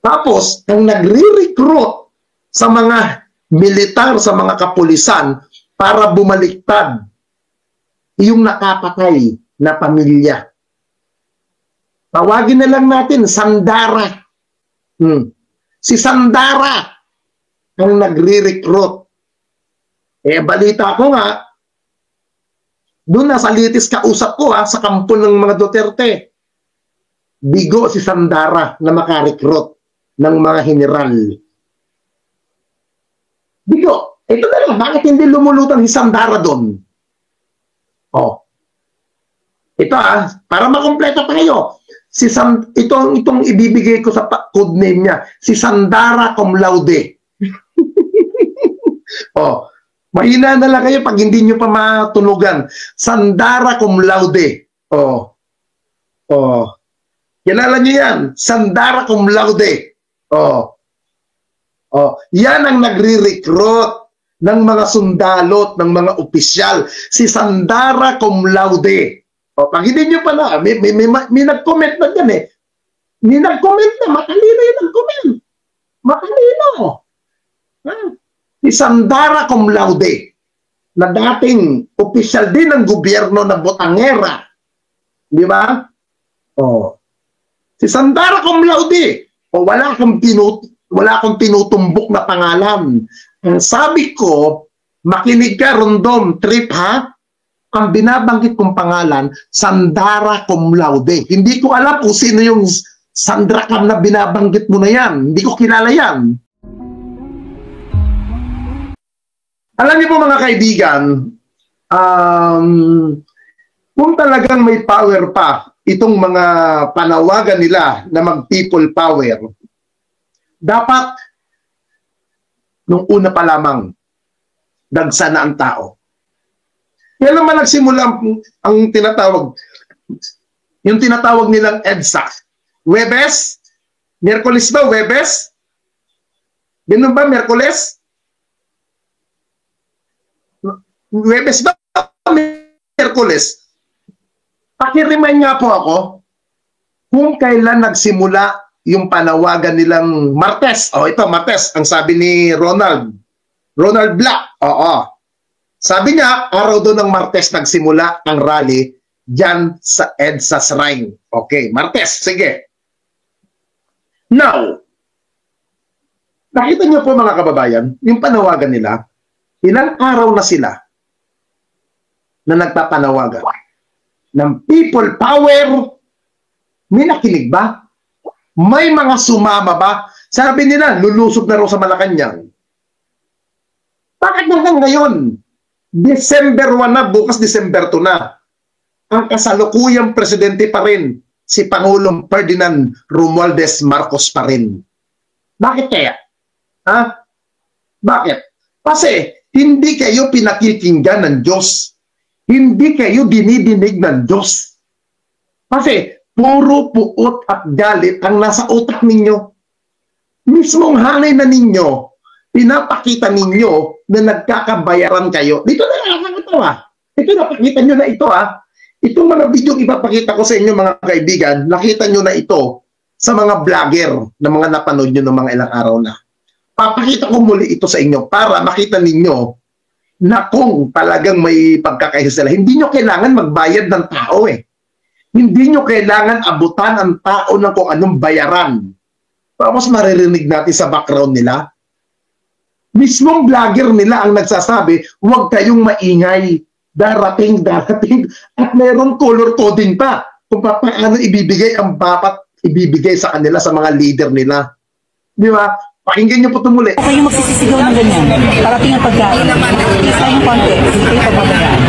Tapos, ang nagre-recruit sa mga militar, sa mga kapulisan, para bumaliktad yung nakapatay na pamilya. Tawagin na lang natin, Sandara. Si Sandara ang nagre-recruit. Balita ko nga, doon na sa Litis kausap ko sa kampo ng mga Duterte. Bigo si Sandara na makarecruit ng mga general. Bigo. Ito na lang, bakit hindi lumulutang si Sandara doon? Ito para makompleto pa kayo. Itong ibibigay ko sa code name niya, si Sandara cum laude. Mahina na lang kayo pag hindi nyo pa matunugan. Sandara cum laude. Kilala nyo yan. Sandara cum laude. Yan ang nagre-recruit ng mga sundalot, ng mga opisyal. Si Sandara cum laude. Pag hindi nyo pa na, may nag-comment na dyan May nag-comment na, matalino yung nag-comment. Matalino. Si Sandara cum laude, na dating opisyal din ng gobyerno ng Botangera. Di ba? Si Sandara cum laude. Wala akong tinutumbok na pangalan. Ang sabi ko, makinig ka, Rondom, Trip, ang binabanggit kong pangalan, Sandara cum laude. Hindi ko alam kung sino yung Sandra Cam na binabanggit mo na yan. Hindi ko kilala yan. Alam niyo po mga kaibigan, kung talagang may power pa itong mga panawagan nila na mag-people power, dapat nung una pa lamang dagsa na ang tao. Kaya naman nagsimula ang tinatawag, yung tinatawag nilang EDSA. Webes? Miyerkules ba? Webes? Ganun ba? Miyerkules? Webes ba? Miyerkules? Pakiremind nga po ako kung kailan nagsimula yung panawagan nilang Martes. Ito, Martes. Ang sabi ni Ronald Black. Sabi niya, araw doon ng Martes nagsimula ang rally dyan sa EDSA Shrine. Okay, Martes. Sige. Now, nakita niyo po mga kababayan, yung panawagan nila, ilang araw na sila na nagpapanawagan ng people power. May nakinig ba? May mga sumama ba? Sabi nila, lulusob na raw sa Malacanang. Bakit hanggang ngayon? December 1 na, bukas December 2 na. Ang kasalukuyang presidente pa rin, si Pangulong Ferdinand Romualdez Marcos pa rin. Bakit kaya? Bakit? Kasi hindi kayo pinakikinggan ng Diyos. Hindi kayo dinidinig ng Diyos. Kasi puro puot at galit ang nasa utak ninyo. Mismong hanay na ninyo, pinapakita ninyo na nagkakabayaran kayo. Dito na nakakatawa. Ito, napakita nyo na ito Itong mga video ipapakita ko sa inyo mga kaibigan, nakita nyo na ito sa mga vlogger na mga napanood nyo ng mga ilang araw na. Papakita ko muli ito sa inyo para makita ninyo na kung talagang may pagkakaisa sila, hindi nyo kailangan magbayad ng tao Hindi nyo kailangan abutan ang tao ng kung anong bayaran. Tapos maririnig natin sa background nila. Mismong vlogger nila ang nagsasabi, huwag kayong maingay. Darating. At mayroong color coding pa kung paano ibibigay ang dapat ibibigay sa kanila sa mga leader nila. Di ba? Pakinggan nyo po ito muli. Kayo magsisisigaw ng ganyan. Parating ang pagkain. Please tayong konti. Hindi kayo pagbabayaan.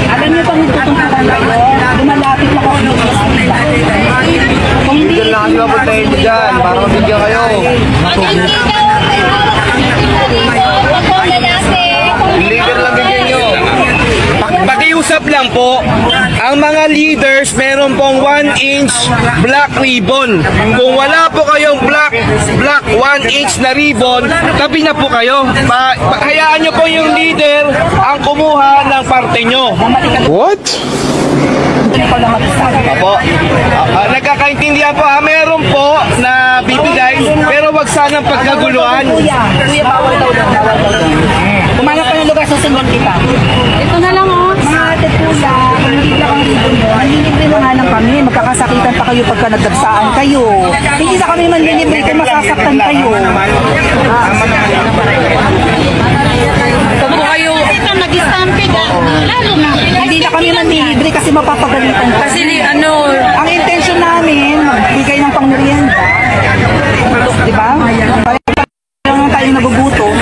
Alam niyo pang tutungkaran kayo. Lumalapit na ako. Kung hindi lang yung abutahin dyan para mabigyan kayo. Leader lang bigyan nyo. Pakiusap lang po, ang mga leaders meron pong 1-inch black ribbon. Kung wala po kayong black 1 inch na ribbon, tabi na po kayo. Hayaan nyo po yung leader ang kumuha ng parte nyo. What? Apo. Nagkakaintindihan po, meron po na bibigay, pero wag sanang pagkaguluhan. Kuya, bawal daw. Kumanap ka ng lugar, susunod kita. Ito na lang oh. Mga ate kuya, hindi lang ang ribon mo. Manlilibre na nga lang kami. Magkakasakitan pa kayo pagka nagdagsaan kayo. Hindi na kami manlilibre kung masasaktan kayo. Kung kayo nag-stampede, lalo na. Hindi na kami manlilibre kasi mapapagalitan ka. Kasi ano, Ang intention namin, magbigay ng pangmerienda. Diba? Parang tayong nagugutom.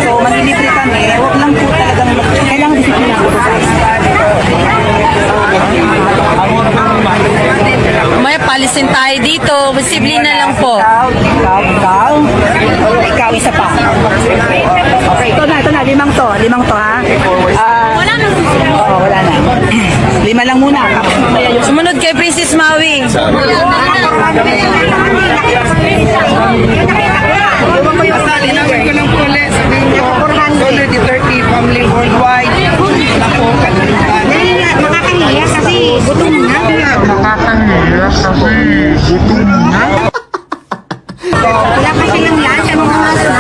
So, manlilibre kami. Huwag lang po talagang kailangan disiplinado po tayo. may palisin tayo dito. Posible na lang po. Ikaw, isa pa. Okay, ito na, limang to ha. Wala na. Oo, wala na. Lima lang muna. Sumunod kay Princess Maui. Linawin ko lang po ulit. Sabihin niyo, Solid 30 Family Worldwide. Ako, kalimutan. Makakahiya kasi gutom na. Wala kasi lang yan. Siya mga mas na.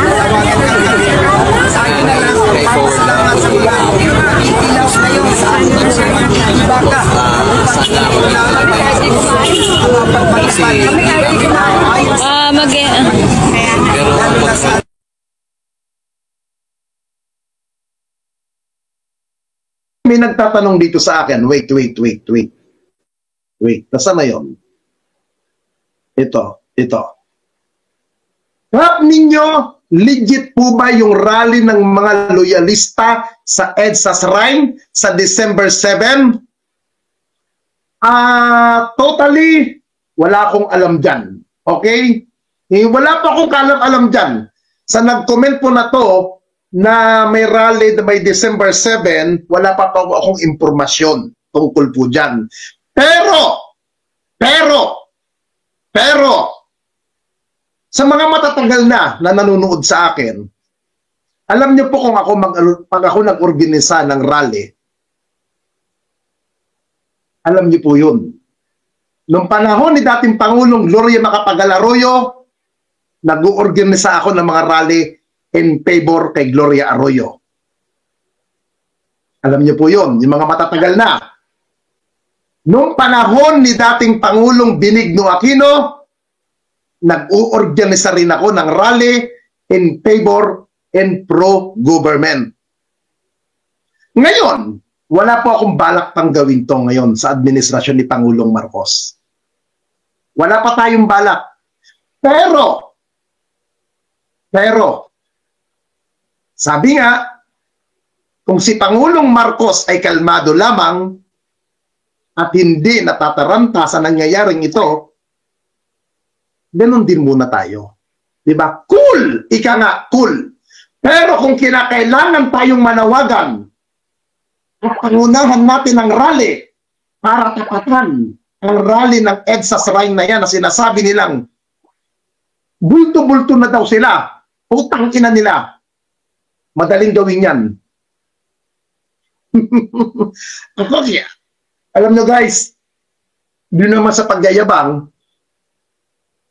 May nagtatanong dito sa akin, wait. Nasaan na yun? Ito. Kap ninyo, legit po ba yung rally ng mga loyalista sa EDSA Shrine sa December 7? Totally, wala akong alam dyan. Okay? Wala pa akong alam dyan. Sa nag-comment po na to, na may rally na may December 7, wala pa akong impormasyon tungkol po dyan. Pero, sa mga matatagal na nanonood sa akin, alam niyo po kung pag ako nag-organisa ng rally, alam niyo po yun. Noong panahon ni dating Pangulong Gloria Macapagal Arroyo, nag-uorganisa ako ng mga rally in favor kay Gloria Arroyo. Alam niyo po yun, yung mga matatagal na. Noong panahon ni dating Pangulong Benigno Aquino, nag-uorganisa rin ako ng rally in favor and pro-government. Ngayon, wala po akong balak pang gawin to ngayon sa administrasyon ni Pangulong Marcos. Wala pa tayong balak. Pero, sabi nga, kung si Pangulong Marcos ay kalmado lamang at hindi natataranta sa nangyayaring ito, ganun din muna tayo. Diba? Cool! Ika nga, cool. Pero kung kinakailangan tayong manawagan at pangunahan natin ang rally para tapatan ang rally ng EDSA Shrine na yan na sinasabi nilang bulto-bulto na daw sila, utang ina nila, madaling gawin yan. Okay. Alam nyo guys, di naman sa pagyayabang,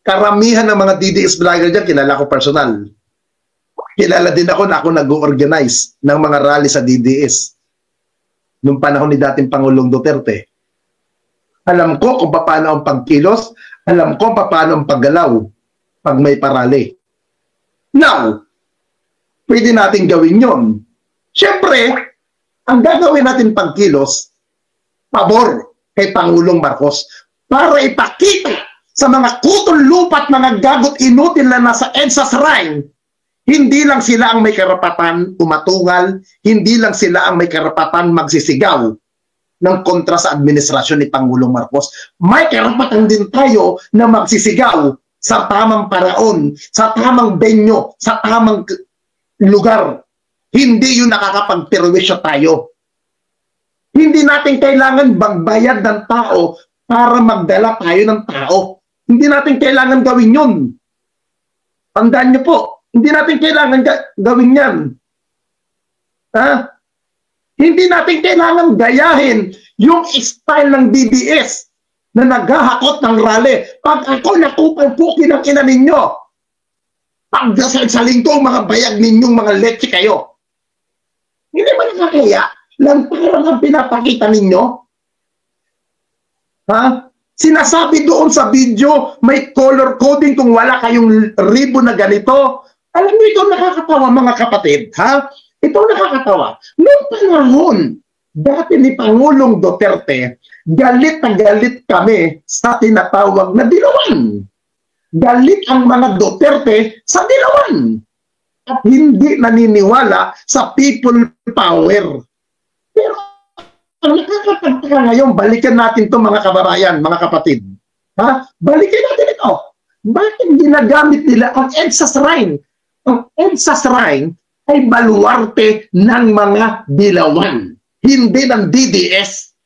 karamihan ng mga DDS vlogger dyan, kilala ko personal. Kilala din ako na ako nag-organize ng mga rally sa DDS noong panahon ni dating Pangulong Duterte. Alam ko kung paano ang pagkilos, alam ko paano ang paggalaw pag may parali. Now, pwede natin gawin yon. Siyempre, ang gagawin natin pagkilos, pabor kay Pangulong Marcos para ipakita sa mga kutol lupat mga gagot inutil na nasa EDSA Shrine, hindi lang sila ang may karapatan umatungal, hindi lang sila ang may karapatan magsisigaw ng kontra sa administrasyon ni Pangulong Marcos. May karapatan din tayo na magsisigaw sa tamang paraon, sa tamang benyo, sa tamang lugar. Hindi yung nakakapagperwisyo tayo. Hindi natin kailangan magbayad ng tao para magdala tayo ng tao. Hindi natin kailangan gawin yun. Tandaan niyo po, hindi natin kailangan gawin yan. Ha? Hindi natin kailangan gayahin yung style ng DDS na naghahakot ng rally. Pag ako nakupalpukin ang ina ninyo, pagdasal sa lingkong mga bayag ninyong mga leche kayo. Hindi ba nakakaya? Lantaran ang pinapakita ninyo? Ha? Sinasabi doon sa video, may color coding kung wala kayong ribbon na ganito. Alam niyo, ito nakakatawa mga kapatid. Ha? Ito nakakatawa. Noong panahon, dati ni Pangulong Duterte, galit na galit kami sa tinatawag na dilawan. Galit ang mga Duterte sa dilawan. At hindi naniniwala sa people power. Pero ang nakakapagtaka ngayon, balikan natin ito mga kababayan, mga kapatid. Ha? Balikan natin ito. Bakit ginagamit nila ang EDSA shrine? Ang EDSA shrine ay baluarte ng mga dilawan. Hindi ng DDS.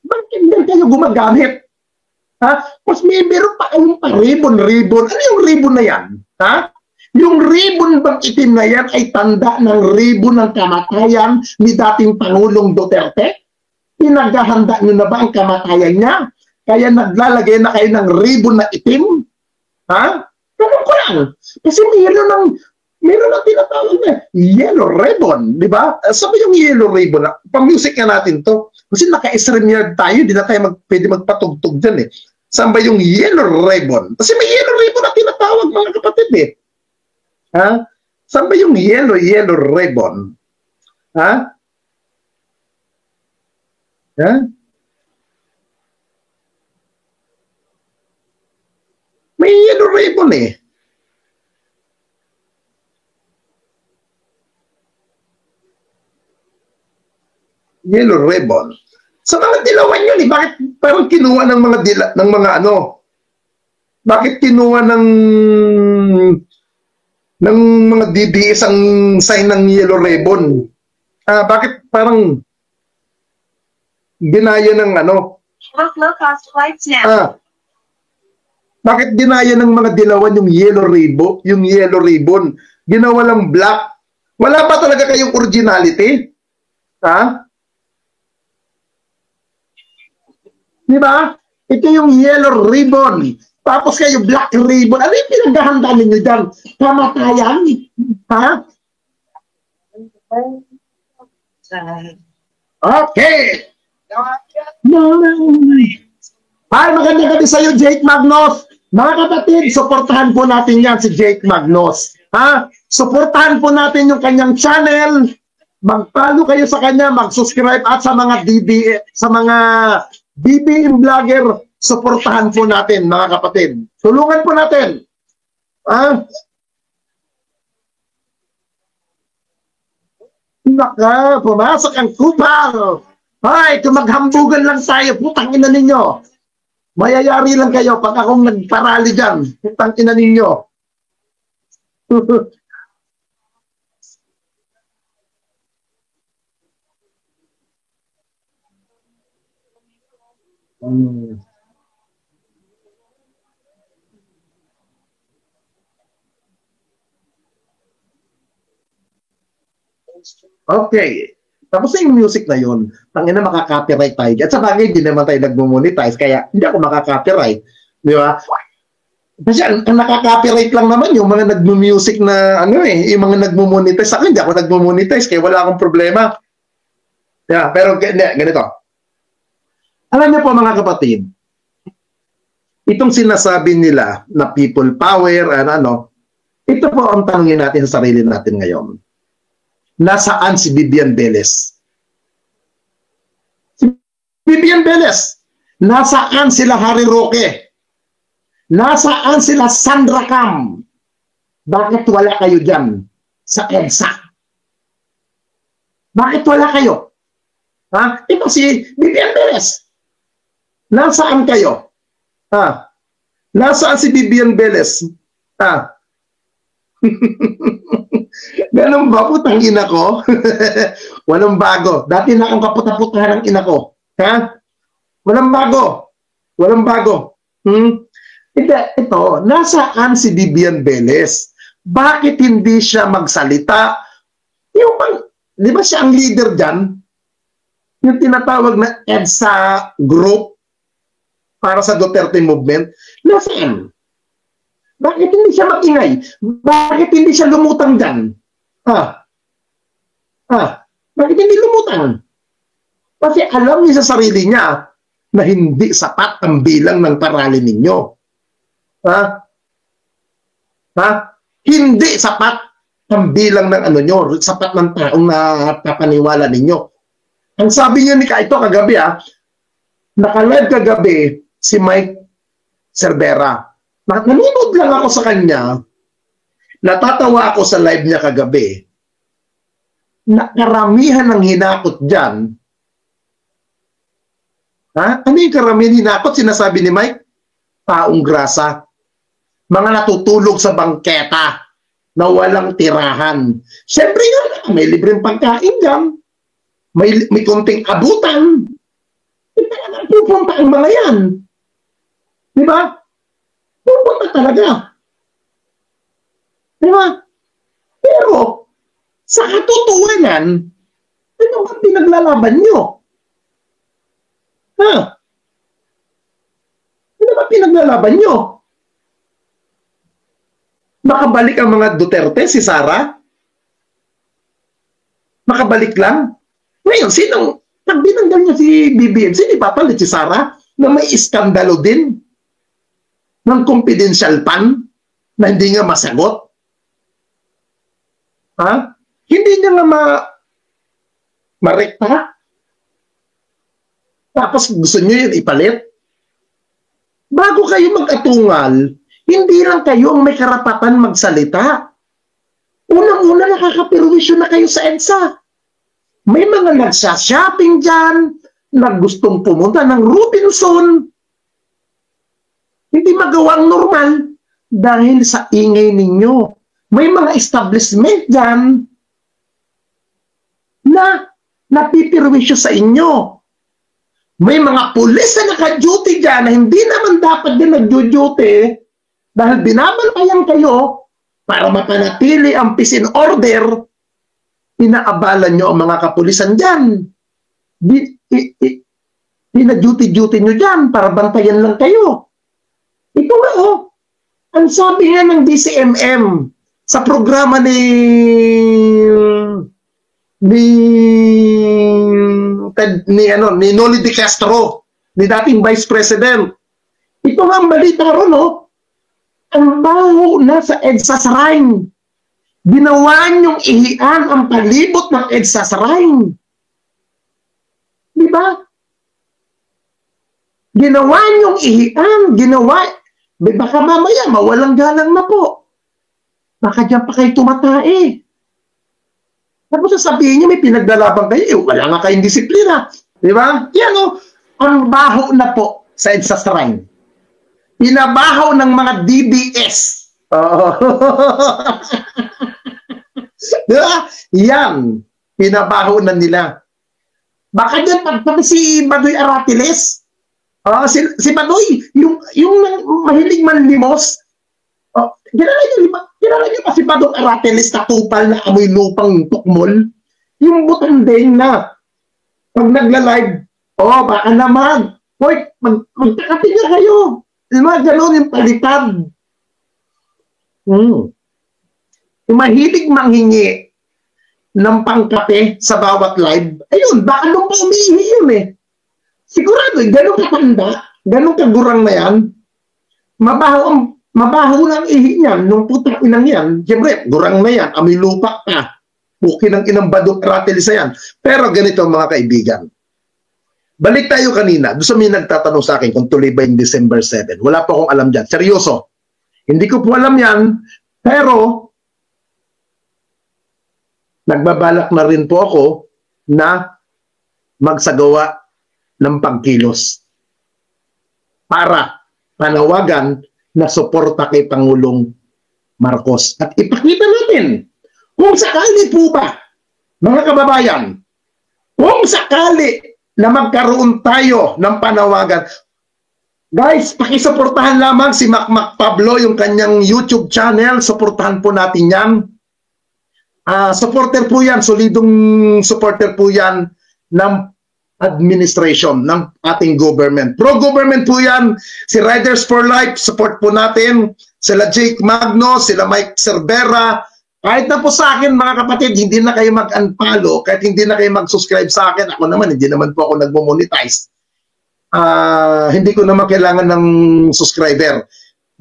Bakit din kayo gumagamit? Ha? Mas may meron pa kayong ribbon. Ano yung ribbon na yan? Ha? Yung ribbon bang itim na yan ay tanda ng ribbon ng kamatayan ni dating Pangulong Duterte? Pinaghahanda nyo na ba ang kamatayan niya? Kaya naglalagay na kayo ng ribbon na itim? Ha? Tanong ko lang. Kasi meron ng tinatawag na yellow ribbon, di ba? Sabi yung yellow ribbon, pang-music nga natin to. Kasi naka-stream yard tayo, di na tayo pwede magpatugtog dyan eh. Saan ba yung yellow ribbon? Kasi may yellow ribbon na tinatawag mga kapatid eh. Ha? Saan ba yung yellow ribbon? Ha? Ha? May yellow ribbon eh. Yellow ribbon. Sa mga dilawan yun eh. Bakit parang kinuha ng mga ng mga ano? Bakit kinuha ng mga DDS ang sign ng yellow ribbon? Bakit parang ginaya ng ano? Bakit ginaya ng mga dilawan yung yellow ribbon? Ginawa lang black. Wala ba talaga kayong originality? Ha? Di ba? Ito yung yellow ribbon. Tapos kayo black ribbon. Ano yung pinaghahanda ninyo dyan? Kamatayan? Ha? Okay. Ay, maganda kami sa'yo, Jake Magnos. Mga kapatid, suportahan po natin yan si Jake Magnos. Ha? Suportahan po natin yung kanyang channel. Mag-follow kayo sa kanya, mag-subscribe at sa mga BBM vlogger, suportahan po natin mga kapatid. Tulungan po natin. Naka, pumasok ang kupal. Ay, kung maghambugan lang tayo, putang ina ninyo. Mayayari lang kayo pag akong nagparali dyan. Putang ina ninyo. Okay. Tapos yung music na yun, tangina makaka-copyright tayo. At sa bagay, hindi naman tayo nagmo-monetize, kaya hindi ako makaka-copyright. Di ba? Kasi ang nakaka-copyright lang naman yung mga nagmo-music na yung mga nagmo-monetize. Sa akin, hindi ako nagmo-monetize, kaya wala akong problema. Yeah, pero ganito. Alam niyo po mga kapatid, itong sinasabi nila na people power, ito po ang tanongin natin sa sarili natin ngayon. Nasaan si Vivian Velez? Si Vivian Velez. Nasaan sila Harry Roque? Nasaan sila Sandra Cam? Bakit wala kayo dyan sa EDSA? Bakit wala kayo? Ha? Ito si Vivian Velez. Nasaan kayo? Ha? Nasaan si Vivian Velez? Ha? Ganun ba? Putang ina ko? Walang bago. Dati na akong kaputa-putahan ng ina ko. Ha? Walang bago. Walang bago. Ito, nasaan si Vivian Velez? Bakit hindi siya magsalita? Yung di ba siya ang leader dyan? Yung tinatawag na EDSA group para sa Duterte movement. Nasaan? Bakit hindi siya magingay? Bakit hindi siya lumutang dyan? Bakit hindi lumutang? Kasi alam niya sa sarili niya na hindi sapat ang bilang ng parali ninyo. Hindi sapat ang bilang ng nyo, sapat ng taong napapaniwala ninyo. Ang sabi niya ni Kaito kagabi, naka-live kagabi si Mike Cervera. Nanonood lang ako sa kanya, natatawa ako sa live niya kagabi, na karamihan ng hinakot dyan. Ano yung karamihan hinakot? Sinasabi ni Mike? Taong grasa. Mga natutulog sa bangketa na walang tirahan. Siyempre nga, may libreng pagkain dyan. May konting abutan. Pupunta ang mga yan. Di ba? Pupunta talaga. Di ba? Pero, sa katotohanan, ano ba pinaglalaban nyo? Ano ba pinaglalaban nyo? Makabalik ang mga Duterte, si Sara? Makabalik lang? Ngayon, pag binanggal niya si BBM, sino ipapalit si Sara na may iskandalo din ng confidential fund na hindi nga masagot? Hindi niya nga marekta? Tapos gusto niyo yun ipalit? Bago kayo mag-atungal, hindi lang kayo ang may karapatan magsalita. Unang-una nakakapirwisyo na kayo sa EDSA. May mga nagsha-shopping dyan, naggustong pumunta ng Robinson. Hindi magawang normal dahil sa ingay ninyo. May mga establishment dyan na napipirwisyo sa inyo. May mga pulis na naka-duty dyan na hindi naman dapat din nag-duty dahil binabantayan kayo para mapanatili ang peace and order. Inaabalan nyo ang mga kapulisan dyan. Dina-duty-duty nyo dyan para bantayan lang kayo. Ito nga ang sabi nga ng DCMM sa programa ni Noli de Castro, ni dating Vice President. Ito nga ang balita ron, ang baho na sa EDSA Shrine. Ginawa niyong ihian ang palibot ng EDSA Shrine. Di ba? Ginawa niyong ihian, baka mamaya mawalang galang na po. Baka dyan pa kayo tumatae. Tapos sasabihin niyo may pinagdalaban kayo, wala nga kayong disiplina. Di ba? Yan ang baho na po sa EDSA Shrine. Pinabaho ng mga DBS. Diba? Yan. Pinabaho na nila. Baka dyan, pati si Badoy Aratiles. Si Badoy, yung mahilig manlimos. Kilala niyo pa si Badoy Aratiles na tupal na amoy lupang tukmol? Yung butandeng na. Pag nagla-live, baka naman. Hoy, magtakapin niya kayo. Diba, gano'n yung palitad. Yung mahilig manghingi ng pangkape sa bawat live, ayun, baka nung pa umihi yun Sigurado, gano'n katanda, gano'n kagurang na yan, mabaho lang ihi niyan, nung putang inang yan, siyempre, gurang na yan, amoy lupa ka, buki ng inang Badong Aratiles yan. Pero ganito mga kaibigan, balik tayo kanina, doon sa may nagtatanong sa akin kung tuloy ba yung December 7. Wala pa akong alam dyan. Seryoso. Hindi ko po alam yan, pero nagbabalak na rin po ako na magsagawa ng pagkilos para panawagan na suporta kay Pangulong Marcos. At ipakita natin kung sakali po ba, mga kababayan, kung sakali na magkaroon tayo ng panawagan, Guys, pakisuportahan lamang si Mac Pablo, yung kanyang YouTube channel. Suportahan po natin yan. Supporter po yan, solidong supporter po yan ng administration, ng ating government. Pro-government po yan. Si Riders for Life, support po natin. Sila Jake Magno, sila Mike Cervera. Kahit na po sa akin, mga kapatid, hindi na kayo mag-unfollow, kahit hindi na kayo mag-subscribe sa akin. Ako naman, hindi naman po ako nagmo-monetize. Hindi ko naman kailangan ng subscriber.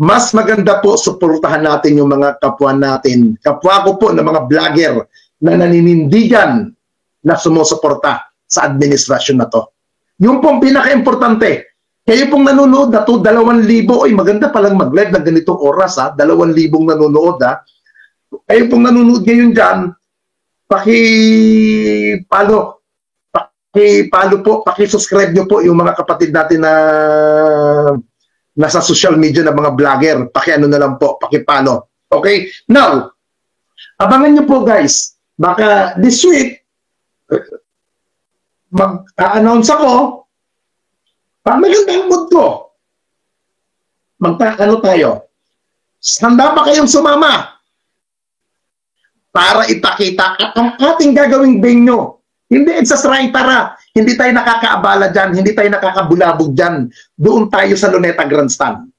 Mas maganda po, suportahan natin yung mga kapwa natin. Kapwa ko po ng mga vlogger na naninindigan na sumusuporta sa administrasyon na to. Yung pong pinaka-importante, kayo pong nanonood na to, 2,000, ay maganda palang mag-live ng ganitong oras, 2,000 nanonood, Kayo pong nanonood ngayon dyan, paki-follow po, paki-subscribe nyo po yung mga kapatid natin na nasa social media na mga vlogger. Paki-ano na lang po, paki-follow. Okay? Now, abangan nyo po guys, baka this week, mag-announce ako, pag maganda ang mood ko, ano tayo? Handa ba kayong sumama? Para ipakita at ang ating gagawing venue. Hindi sa shrine para, hindi tayo nakakaabala dyan, hindi tayo nakakabulabog dyan. Doon tayo sa Luneta Grandstand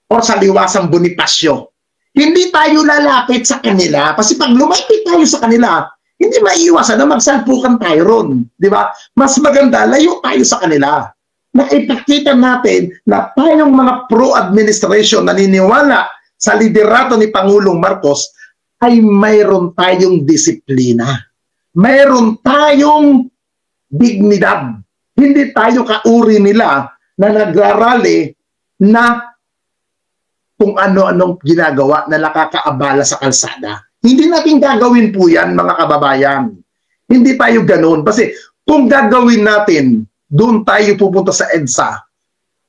o sa Liwasang Bonifacio. Hindi tayo lalapit sa kanila kasi pag lumapit tayo sa kanila, hindi maiiwasan na magsalpukan tayo ron. Di ba? Mas maganda, layo tayo sa kanila. Naipakita natin na tayong mga pro-administration naniniwala sa liderato ni Pangulong Marcos ay mayroon tayong disiplina. Mayroon tayong dignidad. Hindi tayo kauri nila na nagrarally na kung ano-anong ginagawa na nakakaabala sa kalsada. Hindi natin gagawin po yan, mga kababayan. Hindi tayo ganoon. Kasi kung gagawin natin, doon tayo pupunta sa EDSA,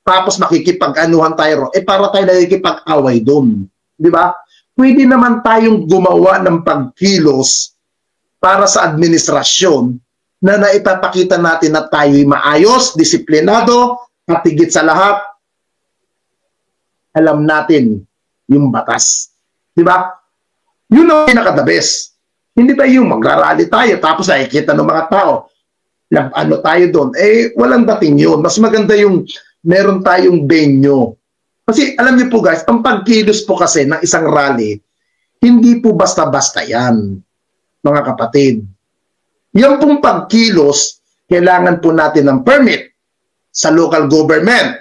tapos makikipag-anuhan tayo, para tayo nakikipag-away doon. Di ba? Pwede naman tayong gumawa ng pagkilos para sa administrasyon na naipapakita natin na tayo'y maayos, disiplinado, at higit sa lahat, alam natin yung batas. Di ba? Yun ang pinaka-the best. Hindi tayo yung magrarally tayo, tapos nakikita ng mga tao, ano tayo doon. Walang dating yun. Mas maganda yung meron tayong venue. Kasi alam niyo po guys, ang pagkilos po kasi ng isang rally, hindi po basta-basta yan, mga kapatid. Yan pong pagkilos, kailangan po natin ng permit sa local government.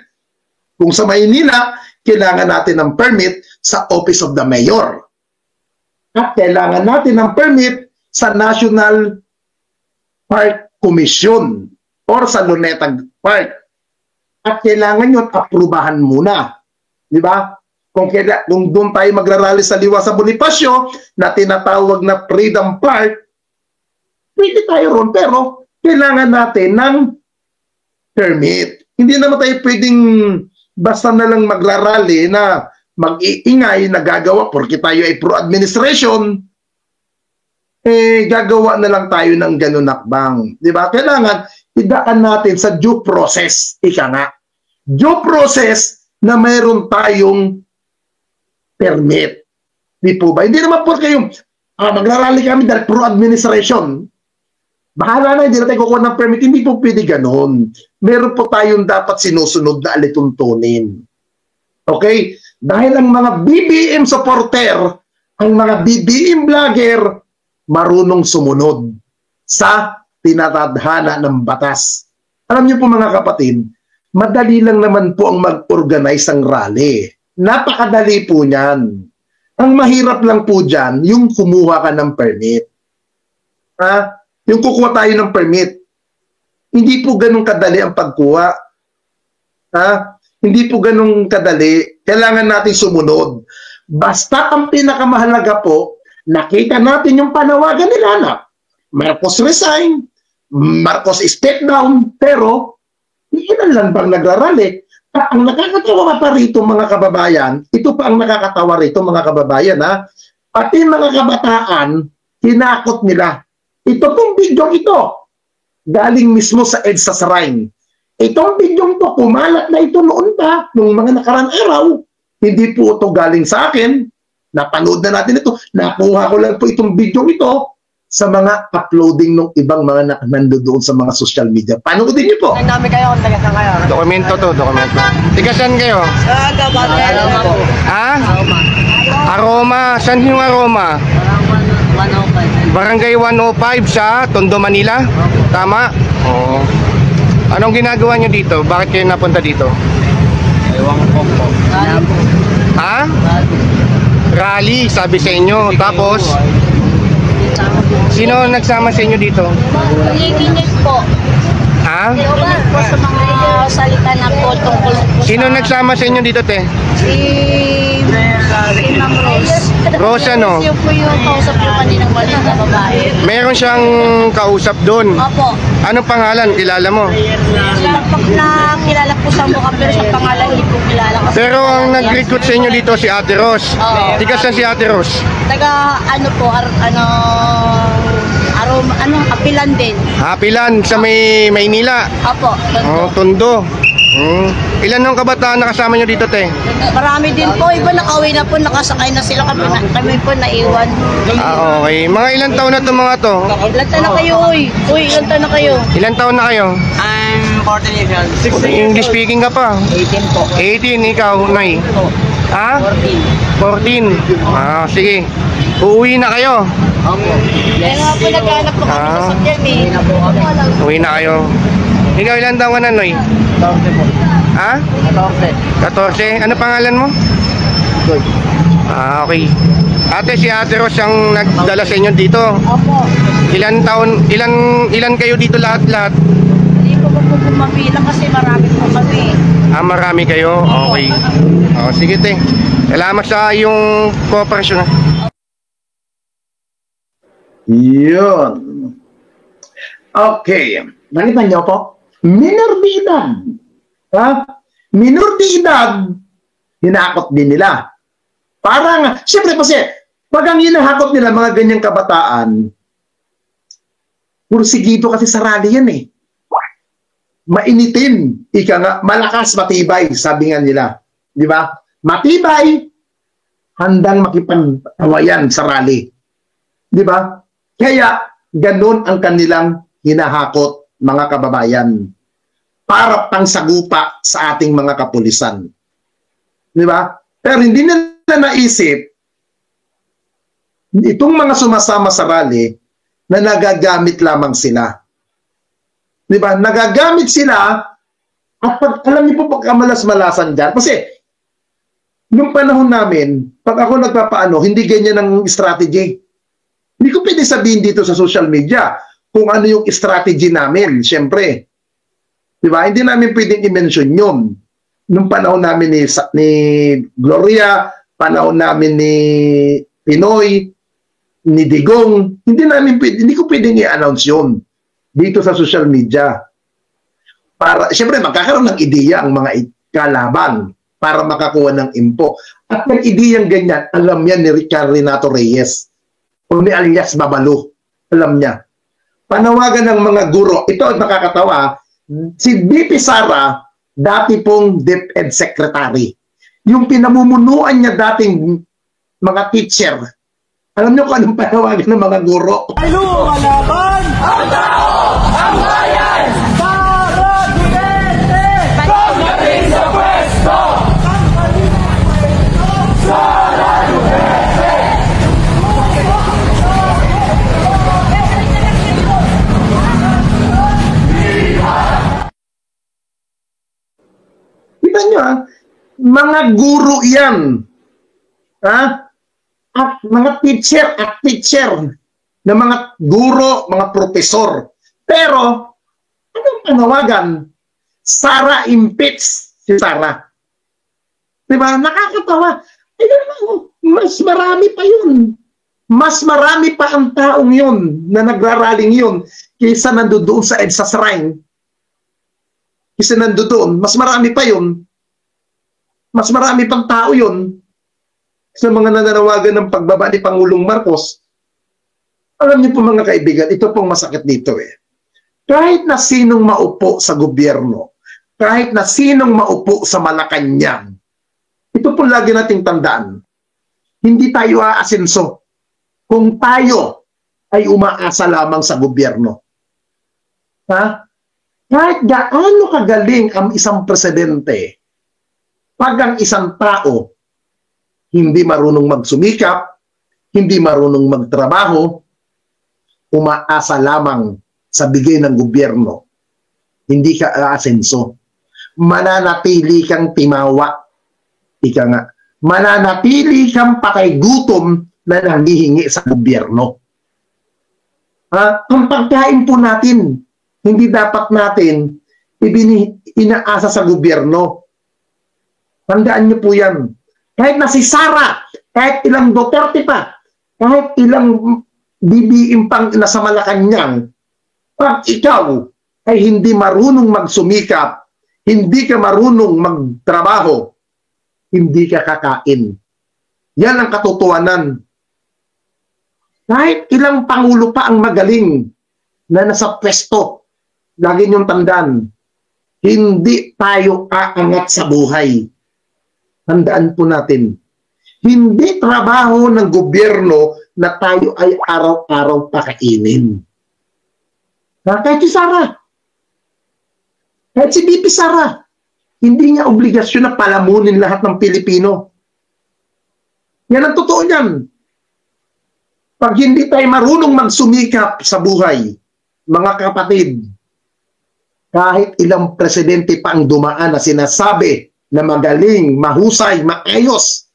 Kung sa Maynila, kailangan natin ng permit sa Office of the Mayor. At kailangan natin ng permit sa National Park Commission or sa Luneta Park. At kailangan yun, aprubahan muna. Di ba? Kung doon tayo magrarally sa Liwasang Bonifacio na tinatawag na Freedom Park, pwede tayo ron, pero kailangan natin ng permit. Hindi naman tayo pwedeng basta na lang magrarally na mag-iingay na gagawa porque tayo ay pro-administration, gagawa na lang tayo ng ganun nakbang. Di ba? Kailangan idaan natin sa due process. Ika nga. Due process na mayroon tayong permit. Di po ba? Hindi naman po kayong magrarally kami dahil pro-administration. Bahala na, hindi na tayo kukuha ng permit. Hindi po pwede ganun. Meron po tayong dapat sinusunod na alituntunin. Okay? Dahil ang mga BBM supporter, ang mga BBM vlogger, marunong sumunod sa tinatadhana ng batas. Alam niyo po mga kapatid, madali lang naman po ang mag-organize ng rally. Napakadali po niyan. Ang mahirap lang po dyan, yung kumuha ka ng permit. Yung kukuha tayo ng permit. Hindi po ganun kadali ang pagkuha. Hindi po ganun kadali. Kailangan natin sumunod. Basta ang pinakamahalaga po, nakita natin yung panawagan nila na Marcos resign, Marcos step down, pero ilan lang bang nagrarally? At ang nakakatawa pa rito mga kababayan, ito pa ang nakakatawa rito mga kababayan, pati mga kabataan, hinakot nila. Ito pong video ito, galing mismo sa EDSA Shrine. Itong bidyong to, kumalat na ito noon pa, nung mga nakarang araw. Hindi po ito galing sa akin. Napanood na natin ito. Nakuha ko lang po itong bidyong ito sa mga uploading ng ibang mga nandoon sa mga social media. Panoodin niyo po. Ang dami kayo, kung taga-saan kayo? Dokumento to, dokumento. Tiga saan kayo? Aroma po. Ha? Aroma. Saan yung Aroma? 105. Barangay 105 sa Tondo, Manila? Tama? Oo. Anong ginagawa nyo dito? Bakit kayo napunta dito? Ewan ko po. Ha? Rally, sabi sa inyo. Tapos, sino nagsama sa inyo dito? Nakikinig po. Ha? Nakikinig po sa mga salita na po tungkol po Sino nagsama sa inyo dito, te? si Ma'am Rose. Rose, ano? Yung po yung kausap yung kaninang maliit na babae. Meron siyang kausap doon. Opo. Anong pangalan? Kilala mo? Na kilala po sa mukha pero sa pangalan hindi po kilala. Kasi Pero ang nag-recruit sa inyo dito si Ate Rose. Oo. Tiga saan si Ate Rose? taga ano po, Apilan din. Hapilan sa Maynila. Opo. Oh, Tondo. Ilan nung kabataan nakasama nyo dito, te? Marami din po. Iba nakauwi na po, nakasakay na sila. Kami po naiwan. Ah, okay. Mga ilang taon na itong mga to? Ilan taon na kayo, uy? Uy, ilan taon na kayo? Ilang taon na kayo? I'm 14 years old. English speaking ka pa. 18 po. 18, ikaw, Nay. Ha? 14. 14. Ah, sige. Uuwi na kayo. Opo. Kaya nga po naghanap po kami sa Ah. sakyan eh. Hindi na po kami. Uwi na kayo. Ikaw, ilang taon ka na, Noy? 14 po. Ha? 14. 14. Ano pangalan mo? Good. Ah, okay. Ate, si Ate Rose ang nagdala sa inyo dito. Opo. Ilan taon, ilan kayo dito lahat-lahat? Hindi ko po mabilang kasi marami po kami. Ah, marami kayo? Okay. Oh, sige, te. Salamat sa iyong cooperation. Yun. Okay. Nakita niyo po? Minor de edad. Ha? Minor de edad, hinakot din nila. Parang, siyempre kasi, pag ang hinahakot nila, mga ganyang kabataan, pursigido kasi sa rally yan eh. Mainitin. Ika nga, malakas, matibay, sabi nga nila. Di ba? Matibay, handang makipag-awayan sa rally. Di ba? Kaya, ganun ang kanilang hinahakot, mga kababayan, para pangsagupa sa ating mga kapulisan. Di ba? Pero hindi nila naisip itong mga sumasama sa rally na nagagamit lamang sila. Di ba? Nagagamit sila at alam niyo po pagkamalas-malasan dyan. Kasi nung panahon namin, pag ako nagpapaano, hindi ganyan ang strategy. Hindi ko pwede sabihin dito sa social media kung ano yung strategy namin, syempre. Di ba? Hindi namin pwedeng i-mention yun. Nung panahon namin ni Gloria, panahon namin ni Pinoy, ni Digong, hindi ko pwedeng i-announce yun dito sa social media. Para, syempre, magkakaroon ng ideya ang mga kalaban para makakuha ng info. At ng ideyang ganyan, alam yan ni Richard Renato Reyes o ni alias Babalo. Alam niya. Panawagan ng mga guro. Ito nakakatawa. Si BP Sara, dati pong DepEd Secretary. Yung pinamumunuan niya dating mga teacher. Alam niyo kung anong panawagan ng mga guro? Kita nyo mga guro yan. Ha? At mga teacher na mga guro, mga profesor. Pero, anong panawagan? Sara impeach si Sara. Diba? Nakakatawa. Mas marami pa yun. Mas marami pa ang taong yun na nagraraling yun kaysa nandoon sa EDSA Shrine. Kasi nandoon, mas marami pa yun. Mas marami pang tao yun sa mga nananawagan ng pagbaba ni Pangulong Marcos. Alam niyo po mga kaibigan, ito pong masakit dito eh. Kahit na sinong maupo sa gobyerno, kahit na sinong maupo sa Malacanang, ito po lagi nating tandaan, hindi tayo aasenso kung tayo ay umaasa lamang sa gobyerno. Ha? Kahit gaano kagaling ang isang presidente, pag ang isang tao hindi marunong magsumikap, hindi marunong magtrabaho, umaasa lamang sa bigay ng gobyerno, hindi ka aasenso. Mananatili kang timawa. Ika nga, mananatili kang pakaygutom na nanghihingi sa gobyerno. Ang pagkain po natin, hindi dapat natin inaasa sa gobyerno. Tandaan niyo po yan. Kahit na si Sara, kahit ilang Duterte pa, kahit ilang BBM pang nasa Malacanang, pag ikaw ay hindi marunong magsumikap, hindi ka marunong magtrabaho, hindi ka kakain. Yan ang katotohanan. Kahit ilang pangulo pa ang magaling na nasa pwesto, lagi niyong tandaan, hindi tayo aangat sa buhay. Tandaan po natin, hindi trabaho ng gobyerno na tayo ay araw-araw pakainin. Kahit si Sara, kahit si BP Sara, hindi niya obligasyon na palamunin lahat ng Pilipino. Yan ang totoo niyan. Pag hindi tayo marunong magsumikap sa buhay, mga kapatid, kahit ilang presidente pa ang dumaan na sinasabi na magaling, mahusay, maayos,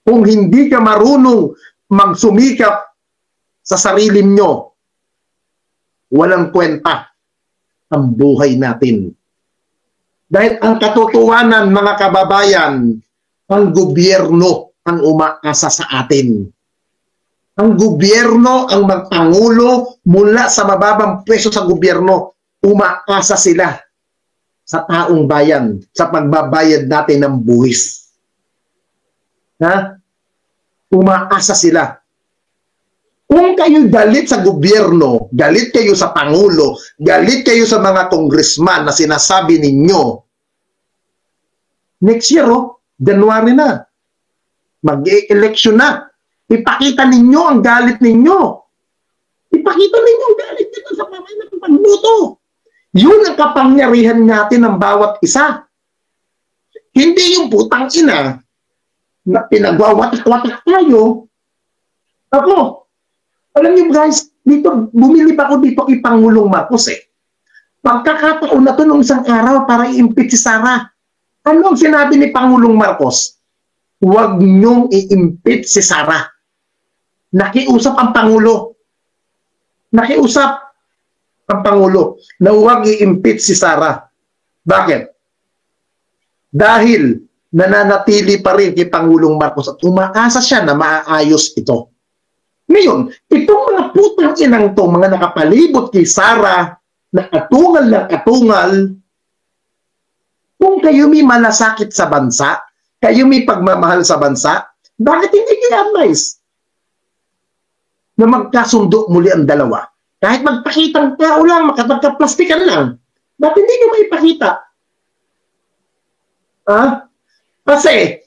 kung hindi ka marunong magsumikap sa sarili nyo, walang kwenta ang buhay natin. Dahil ang katotohanan, mga kababayan, ang gobyerno ang umaasa sa atin. Ang gobyerno, ang magpangulo, mula sa mababang pwesto sa gobyerno, umaasa sila sa taong bayan, sa pagbabayad natin ng buwis. Ha? Umaasa sila. Kung kayo galit sa gobyerno, galit kayo sa pangulo, galit kayo sa mga congressman na sinasabi ninyo, next year, January na, mag-e-election na, ipakita ninyo ang galit ninyo. Ipakita ninyo ang galit ninyo sa pamayanan ng pagboto. Yun ang kapangyarihan natin ng bawat isa. Hindi yung putang ina na pinagwawatak-watak tayo. Ako, alam niyo guys, dito, bumili pa ako dito kay Pangulong Marcos eh. Pagkakataon na to nung isang araw para i-impeach si Sara. Ano ang sinabi ni Pangulong Marcos? Huwag niyong i-impeach si Sara. Nakiusap ang Pangulo. Nakiusap ang Pangulo na huwag i-impeach si Sara. Bakit? Dahil nananatili pa rin kay Pangulong Marcos at umaasa siya na maaayos ito. Ngayon, itong mga putang inang to, mga nakapalibot kay Sara, na katungal ng katungal, kung kayo may malasakit sa bansa, kayo may pagmamahal sa bansa, bakit hindi i-advise na magkasundo muli ang dalawa? Kahit magpakitang tao lang, makapagka-plastikan lang, bakit hindi nyo maipakita? Ha? Kasi,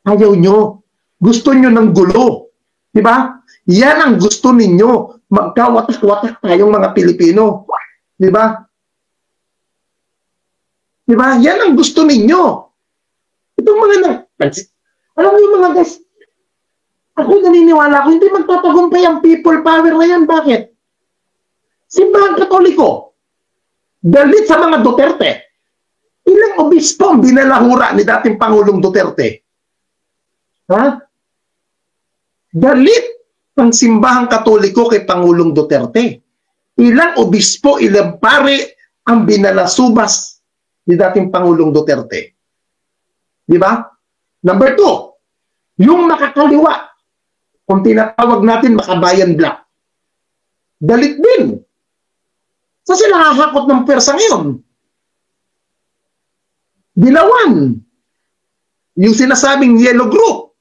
ayaw nyo. Gusto nyo ng gulo. Diba? Yan ang gusto ninyo. Magkawatak-watak tayong mga Pilipino. Diba? Diba? Yan ang gusto ninyo. Itong mga alam niyo mga guys, ako naniniwala ko, hindi magtatagumpay ang people power na yan. Bakit? Simbahang Katoliko, galit sa mga Duterte. Ilang obispo ang binalahura ni dating Pangulong Duterte? Ha? Galit ang simbahang Katoliko kay Pangulong Duterte. Ilang obispo, ilang pare ang binalasubas ni dating Pangulong Duterte. Di ba? Number 2, yung makakaliwa, kung tinatawag natin makabayan black, galit din. Sa sila hahakot ng pwersa ngayon. Dilawan. Yung sinasabing yellow group,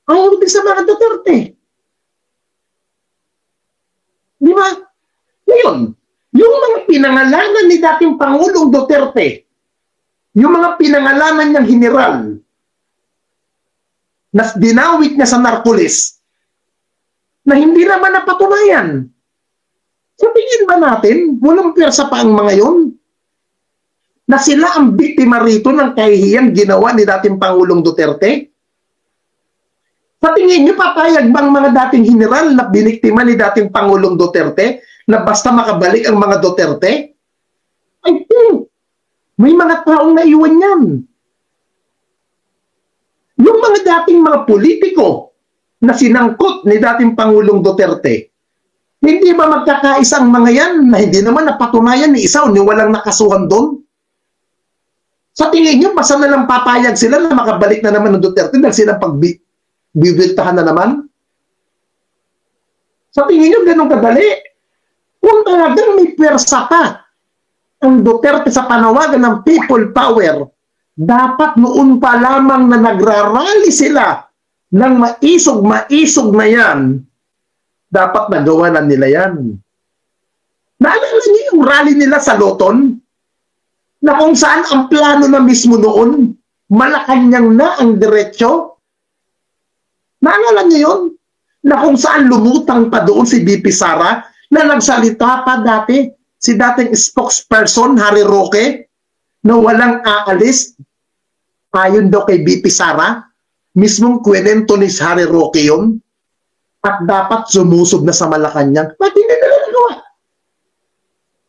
ayaw din sa mga Duterte. Di ba? Ngayon, yung mga pinangalanan ni dating Pangulong Duterte, yung mga pinangalanan niyang general na dinawit niya sa Narcoles, na hindi naman napatunayan. Sa tingin ba natin, walang pwersa pa ang mga yon? Na sila ang biktima rito ng kahihiyang ginawa ni dating Pangulong Duterte? Sa tingin niyo, papayag bang mga dating general na biniktima ni dating Pangulong Duterte na basta makabalik ang mga Duterte? I think may mga taong naiwan yan. Yung mga dating mga politiko na sinangkot ni dating Pangulong Duterte, hindi ba magkakaisang mga yan na hindi naman napatunayan ni isa o ni walang nakasuhan doon? Sa tingin niyo, basta na lang papayag sila na makabalik na naman ng Duterte dahil silang pagbibiltahan na naman? Sa tingin niyo, ganun kadali? Kung talagang may pwersa pa ang Duterte sa panawagan ng people power, dapat noon pa lamang na nagrarally sila ng maisog na yan, dapat nagawa na nila yan. Naalala niyo yung rally nila sa Loton? Na kung saan ang plano na mismo noon, Malacanang na ang diretsyo? Naalala niyo yun? Na kung saan lumutang pa doon si BP Sara, na nagsalita pa dati, si dating spokesperson, Harry Roque, na walang aalis, ayon daw kay BP Sara, mismong kwento ni Harry Roque yun, at dapat sumusob na sa Malacanang. Ba't hindi nila nagawa?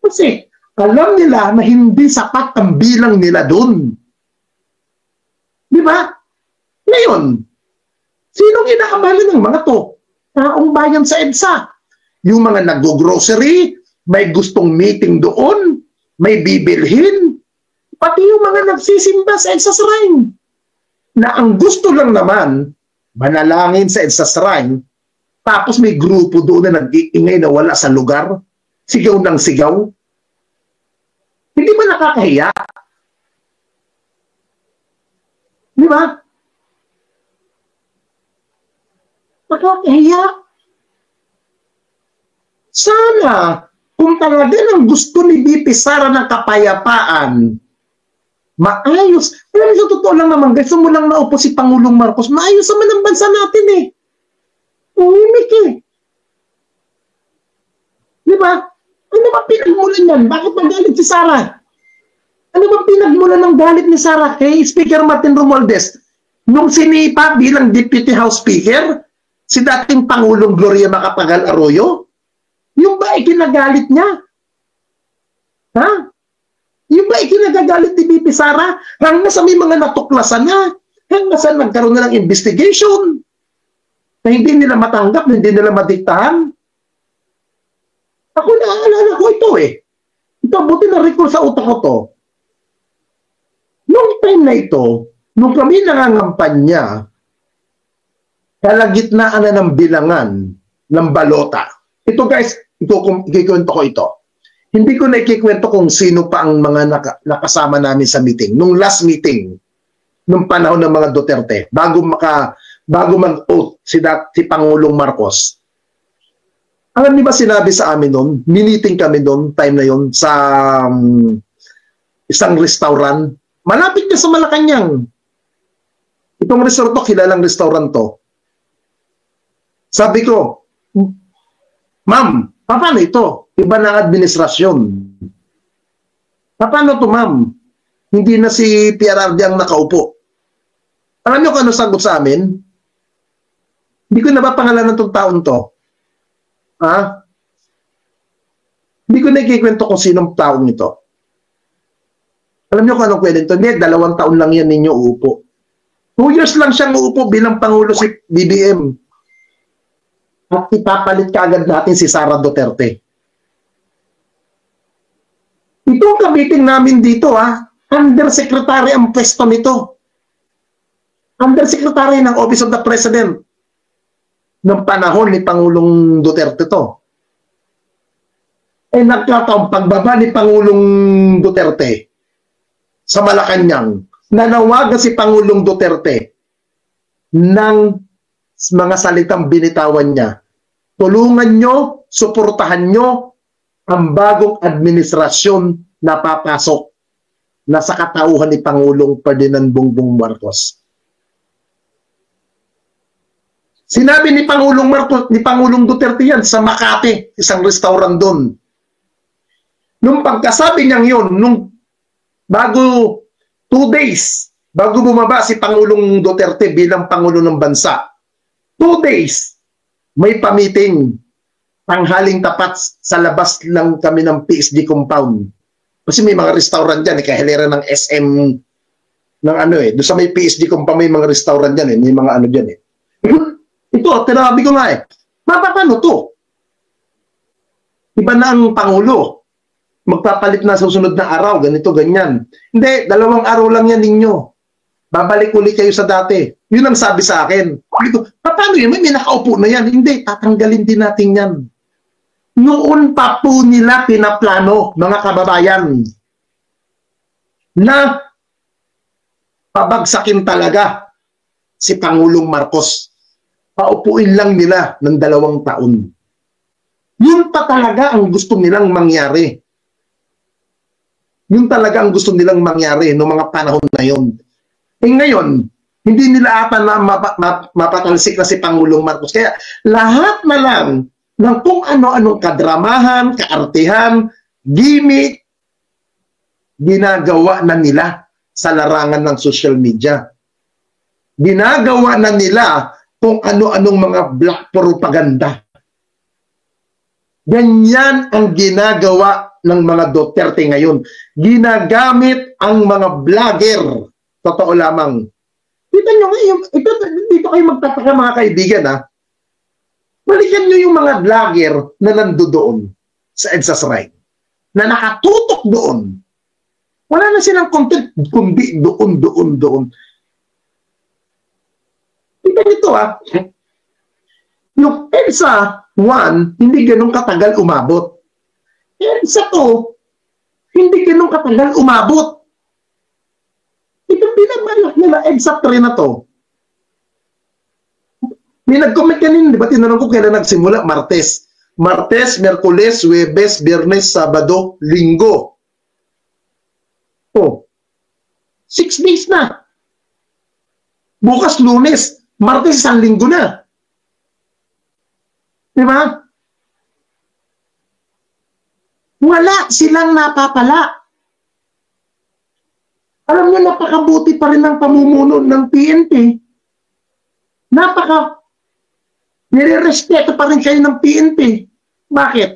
Kasi alam nila na hindi sapat ang bilang nila doon. Di ba? Ngayon, sinong inaabala ng mga to? Taong bayan sa EDSA. Yung mga nag-grocery, may gustong meeting doon, may bibilhin, pati yung mga nagsisimba sa EDSA Shrine. Na ang gusto lang naman, manalangin sa EDSA Shrine, tapos may grupo doon na nag-iingay na wala sa lugar, sigaw ng sigaw. Hindi ba nakakahiya? Di ba? Nakakahiya. Sana, kung talaga ng gusto ni BP Sara ng kapayapaan, maayos. Pero sa totoo lang naman, guys, sumulang naupo si Pangulong Marcos, maayos naman ang bansa natin eh. Umimik eh. Di ba? Ano ba pinagmulan yan? Bakit magalit si Sara? Ano ba pinagmulan ng galit ni Sara kay Speaker Martin Romualdez? Nung sinipa bilang Deputy House Speaker, si dating Pangulong Gloria Macapagal Arroyo, yung ba ikinagalit niya? Ha? Yung ba ikinagagalit ni BP Sara? Hanggang sa may mga natuklasan na, hanggang sa nagkaroon na ng investigation, na hindi nila matanggap, hindi nila madiktahan. Ako naaalala ko ito eh. Ito, buti na recall sa utak ko to. Noong time na ito, nung kami nangangampanya, kalagitnaan na ng bilangan ng balota. Ito guys, ikikwento ko ito. Hindi ko na ikikwento kung sino pa ang mga nakasama namin sa meeting. Nung last meeting, nung panahon ng mga Duterte, bago mag-oath si Pangulong Marcos. Alam niyo ba sinabi sa amin noon, miniting kami noon, time na yon sa isang restaurant. Malapit na sa Malacanang. Itong resort to, kilalang restaurant to. Sabi ko, ma'am, paano ito? Iba na administrasyon. Paano to, ma'am? Hindi na si PRRD ang nakaupo. Alam niyo kung ano sagot sa amin? Hindi ko na ba pangalanan itong taon to? Ha? Hindi ko na ikikwento kung sinong taong ito. Alam niyo kung anong kwento? Hindi, 2 taon lang yan ninyo uupo. 2 years lang siyang uupo bilang Pangulo si BBM. At ipapalit kaagad natin si Sara Duterte. Itong ka-meeting namin dito, Undersecretary ang pwesto nito. Undersecretary ng Office of the President ng panahon ni Pangulong Duterte to. Nagkataong pagbaba ni Pangulong Duterte sa Malacanang, nanawagan si Pangulong Duterte ng mga salitang binitawan niya. Tulungan nyo, suportahan nyo ang bagong administrasyon na papasok na sa katauhan ni Pangulong Ferdinand Bongbong Marcos. Sinabi ni Pangulong Marcos, ni Pangulong Duterte yan sa Makati, isang restaurant doon. Nung pagkasabi niyang yun, nung bago 2 days, bago bumaba si Pangulong Duterte bilang Pangulo ng Bansa, 2 days, may pa-meeting, tanghaling tapat sa labas lang kami ng PSD compound. Kasi may mga restaurant dyan, kahilera ng SM, ng ano doon sa may PSD compound, may mga restaurant dyan may mga ano dyan Ito, tinabi ko nga paano to? Iba na ang Pangulo. Magpapalit na sa susunod na araw, ganito, ganyan. Hindi, 2 araw lang yan ninyo. Babalik ulit kayo sa dati. Yun ang sabi sa akin. Sabi ko, paano yun? May nakaupo na yan. Hindi, tatanggalin din natin yan. Noon pa po nila pinaplano, mga kababayan, na pabagsakin talaga si Pangulong Marcos. Paupuin lang nila ng 2 taon. Yun pa talaga ang gusto nilang mangyari. Yun talaga ang gusto nilang mangyari noong mga panahon na yun. Ngayon, hindi nila ata na mapatalsik na si Pangulong Marcos. Kaya lahat na lang ng kung ano-anong kadramahan, kaartihan, gimmick, ginagawa na nila sa larangan ng social media. Ginagawa na nila kung ano-anong mga black propaganda. Ganyan ang ginagawa ng mga Duterte ngayon. Ginagamit ang mga vlogger. Totoo lamang. Kita nyo ngayon, dito kayo magtataka mga kaibigan Balikan nyo yung mga vlogger na nandoon sa EDSA Shrine, na nakatutok doon. Wala na silang content, kundi doon. Tignan nito yung EDSA 1, hindi ganun katagal umabot. EDSA 2, hindi ganun katagal umabot. Itong binabalak nila EDSA 3 na to. May nag-comment kanina, di ba? Tinanong ko kailan nagsimula? Martes, Merkules, Huwebes, Biyernes, Sabado, Linggo. 6 days na. Bukas Lunes, Martes, 1 linggo na. Di ba? Wala silang napapala. Alam niyo, napakabuti pa rin ng pamumuno ng PNP. Nire-respeto pa rin kayo ng PNP. Bakit?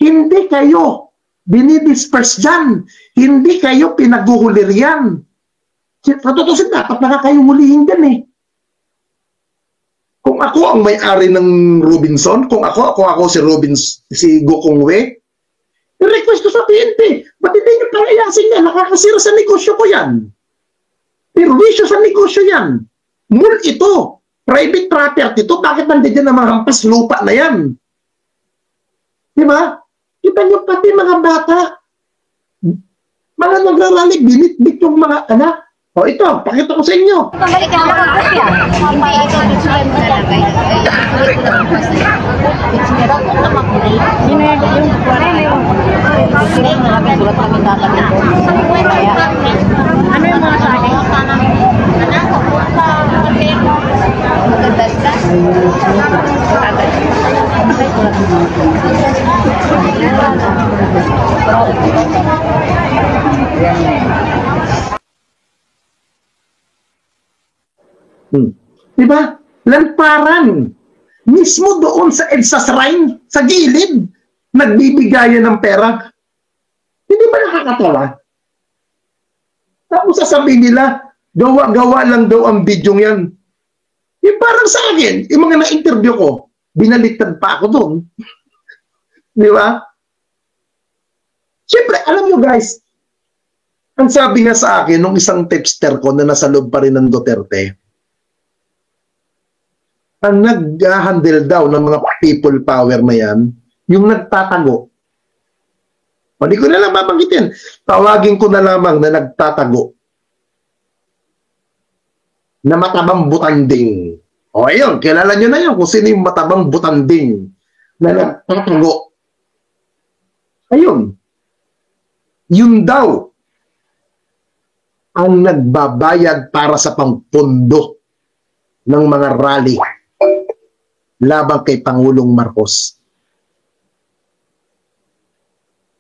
Hindi kayo dinidisperse dyan. Hindi kayo pinaguhulir yan. Katutusin, dapat nakakayong hulihin dyan Kung ako ang may-ari ng Robinson, kung ako si Gokongwe, i-request ko sa PNP, ba't hindi nyo palayasin yan? Nakakasira sa negosyo ko yan. Perwisyo sa negosyo yan. Mul ito. Private property ito, bakit nandiyan na mga hampas lupa na yan? Di ba? Kita nyo pati mga bata, mga nagraralik, binit-bit yung mga anak. Ito, pakita ko sa inyo. Ano yung mga sabi? Diba? Lantaran. Mismo doon sa EDSA Shrine, sa gilid, nagbibigayan ng pera. Hindi ba nakakatawa? Tapos sasabihin nila, gawa-gawa lang daw ang video yan. Parang sa akin, yung mga na-interview ko, binaliktad pa ako doon. Di ba? Siyempre, alam nyo guys, ang sabi nga sa akin, nung isang tipster ko na nasa loob pa rin ng Duterte, ang nag-handle daw ng mga people power na yan, yung nagtatago. Hindi ko na lang mabanggitin. Tawagin ko na lamang na nagtatago. Na matabang butanding. Ayun, kilala nyo na yun kung sino yung matabang butanding na nagtatago. Ayun. Yun daw ang nagbabayad para sa pangpondo ng mga rally laban kay Pangulong Marcos.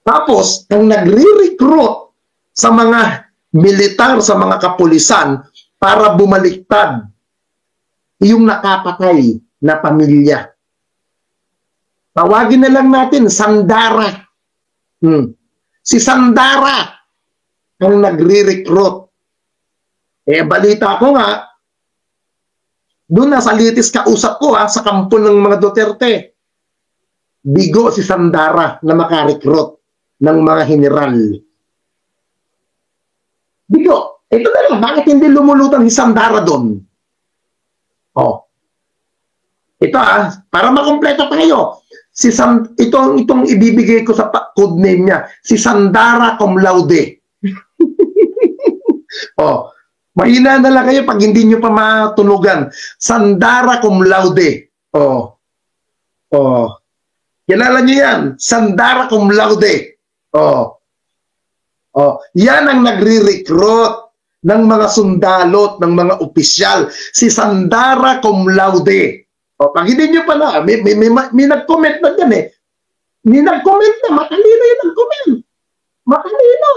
Tapos, ang nagre-recruit sa mga militar, sa mga kapulisan para bumaliktad yung nakapatay na pamilya. Tawagin na lang natin, Sandara. Si Sandara ang nagre-recruit. Balita ko nga, doon na sa litis kausap ko sa kampo ng mga Duterte. Bigo si Sandara na makarecruit ng mga general. Bigo, ito na lang, bakit hindi lumulutan si Sandara doon? Ito para makumpleto pa kayo. Itong ibibigay ko sa code name niya, si Sandara Cum Laude. Mahina na lang kayo pag hindi nyo pa matunugan. Sandara Cum Laude. Kilala nyo yan? Sandara Cum Laude. Yan ang nagre-recruit ng mga sundalot, ng mga opisyal. Si Sandara Cum Laude. Pag hindi nyo pa na, may nag-comment na dyan eh. May nag-comment na, matalino yung nag-comment. Matalino.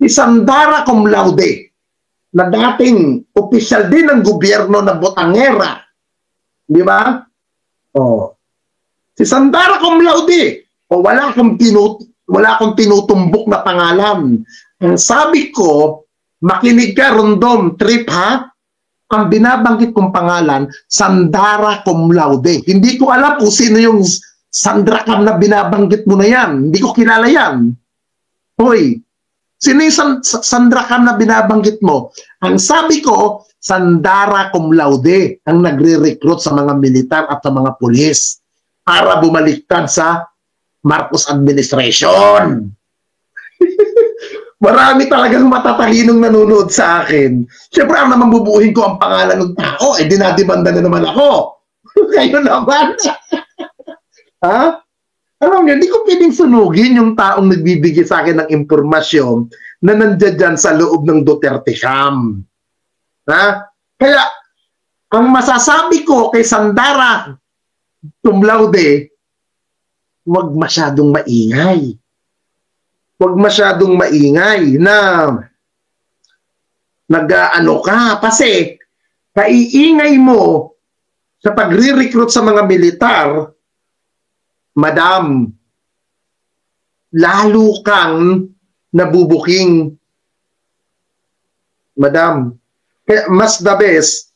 Si Sandara Cum Laude, na dating opisyal din ng gobyerno ng Botangera. Di ba? Si Sandara Cum Laude, wala akong tinutumbok na pangalan. Ang sabi ko, makinig ka, Rondom, Trip ha? Ang binabanggit kong pangalan, Sandara Cum Laude. Hindi ko alam kung sino yung Sandra Cam na binabanggit mo na yan. Hindi ko kilala yan. Hoy, sino yung Sandra Cam na binabanggit mo? Ang sabi ko, Sandara Cum Laude ang nagre-recruit sa mga militar at sa mga pulis para bumaliktad sa Marcos administration. Marami talagang matatalinong nanonood sa akin. Siyempre, ang naman bubuuhin ko ang pangalan ng tao, dinadimanda na naman ako. Kayo naman. Ha? Alam niyo, hindi ko pwedeng sunugin yung taong nagbibigay sa akin ng impormasyon na nandiyan dyan sa loob ng Duterte Cam. Ha? Kaya, ang masasabi ko kay Sandara Cum Laude, huwag masyadong maingay. Huwag masyadong maingay na nag-ano ka. Kasi, kaiingay mo sa pagre-recruit sa mga militar, madam, lalo kang nabubuking. Madam, kaya mas the best,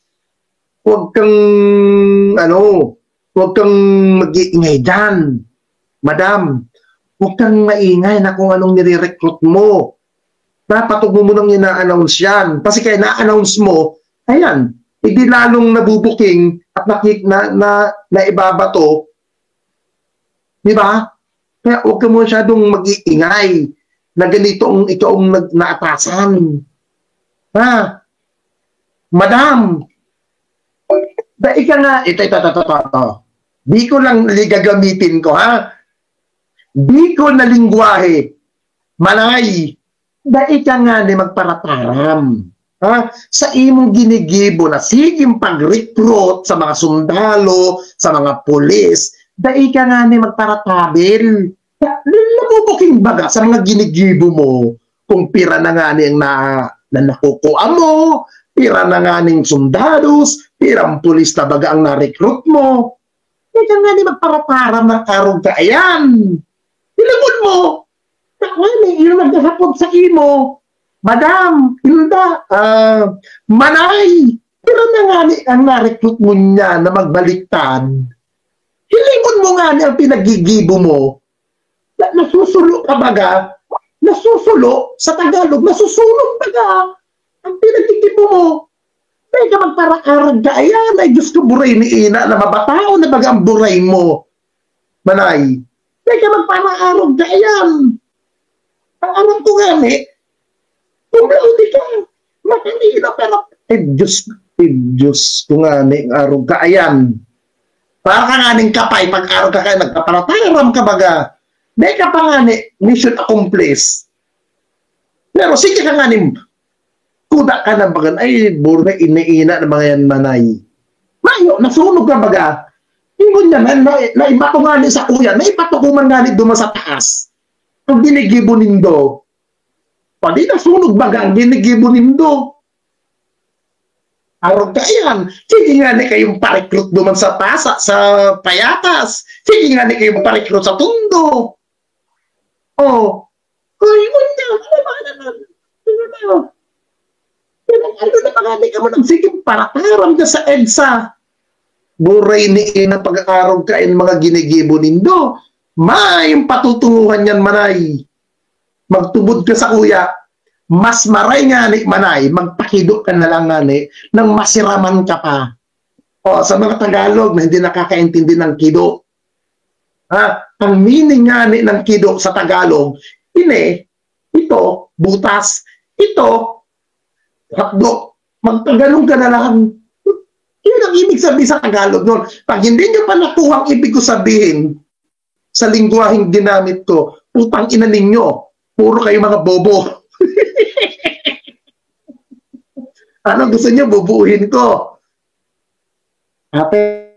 huwag kang mag-iingay dyan. Madam, huwag kang maingay na kung anong nire-recruit mo. Dapat huwag mo munang ina-announce yan. Kasi kaya na-announce mo, ayan, hindi lalong nabubuking at naibabato. Di ba? Kaya huwag ka mo masyadong mag-iingay na ganito ang ikaw ang naatasan. Ha? Madam, dahil ka nga, ito. Di ko lang gagamitin ko, ha? Di ko na lingwahe, manay, dahil ka nga ni magparataram. Ha? Sa imong ginigibo na siging pag-recruit sa mga sundalo, sa mga pulis, dahil ka nga ni magparatabil. Nabubuking baga sa mga ginigibo mo, kung pira na nga ni na nakukuha mo, pira na nga ning sundalos, pirang pulis na baga ang na-recruit mo. Dahil ka nga ni magparataram na karong ka, ayan. Ilagod mo. Takwan, yung nagkasapod sa imo. Madam, Hilda, manay. Pero na nga ni ang na-recruit mo niya na magbaliktad. Hilingon mo nga ni ang pinagigibo mo. Nasusulo ka baga. Nasusulo sa Tagalog. Nasusulong baga. Ang pinagigibo mo. Dahil ka magparakarag ka. Ayan, ay Diyos ko buray ni Ina na mabatao na baga ang buray mo. Manay. Dahil ka magparakarag ka. Ayan. Ang alam ko nga ni, kung laudi ka, makanina pero, Diyos ko nga ni, arog ka. Ayan. Para ka nga ning kapay, pag araw ka kayo, nagpaparataram ka baga. Dahil ka pa nga ni, mission accomplished. Pero sige ka nga ni, kuda ka na bagan, ay, burna iniina na mga yan manay. Mayo, nasunog ka baga. Ingon niya, na ibato nga ni sa kuya, na ibato ko man nga ni duma sa taas. Ang ginigibo nindo. Padi nasunog baga ang ginigibo nindo. Arog ka yan. Sige nga ni kayong parekrut duman sa tasa, sa payatas. Sige nga ni kayong parekrut sa tundo. Oh. Ay, niya, ano na mga ka mo ng sige, parataram ka sa EDSA. Buray ni ina pag-aarog ka in mga ginigibo nindo. May patutunguhan yan manay. Magtubod ka sa kuya. Mas maray nga ni manay, magpakidok ka na lang nga ni, nang masiraman ka pa. O, sa mga Tagalog na hindi nakakaintindi ng kido. Ha? Ang meaning nga ni ng kido sa Tagalog, ito, butas, ito, hotdog. Magtagalog ka na lang. Yun ang ibig sabihin sa Tagalog noon. Pag hindi nyo pa nakuha ang ibig ko sabihin sa lingwaheng ginamit ko, putang ina ninyo, puro kayo mga bobo. Ano gusto niyo bubuuhin ko? Ate,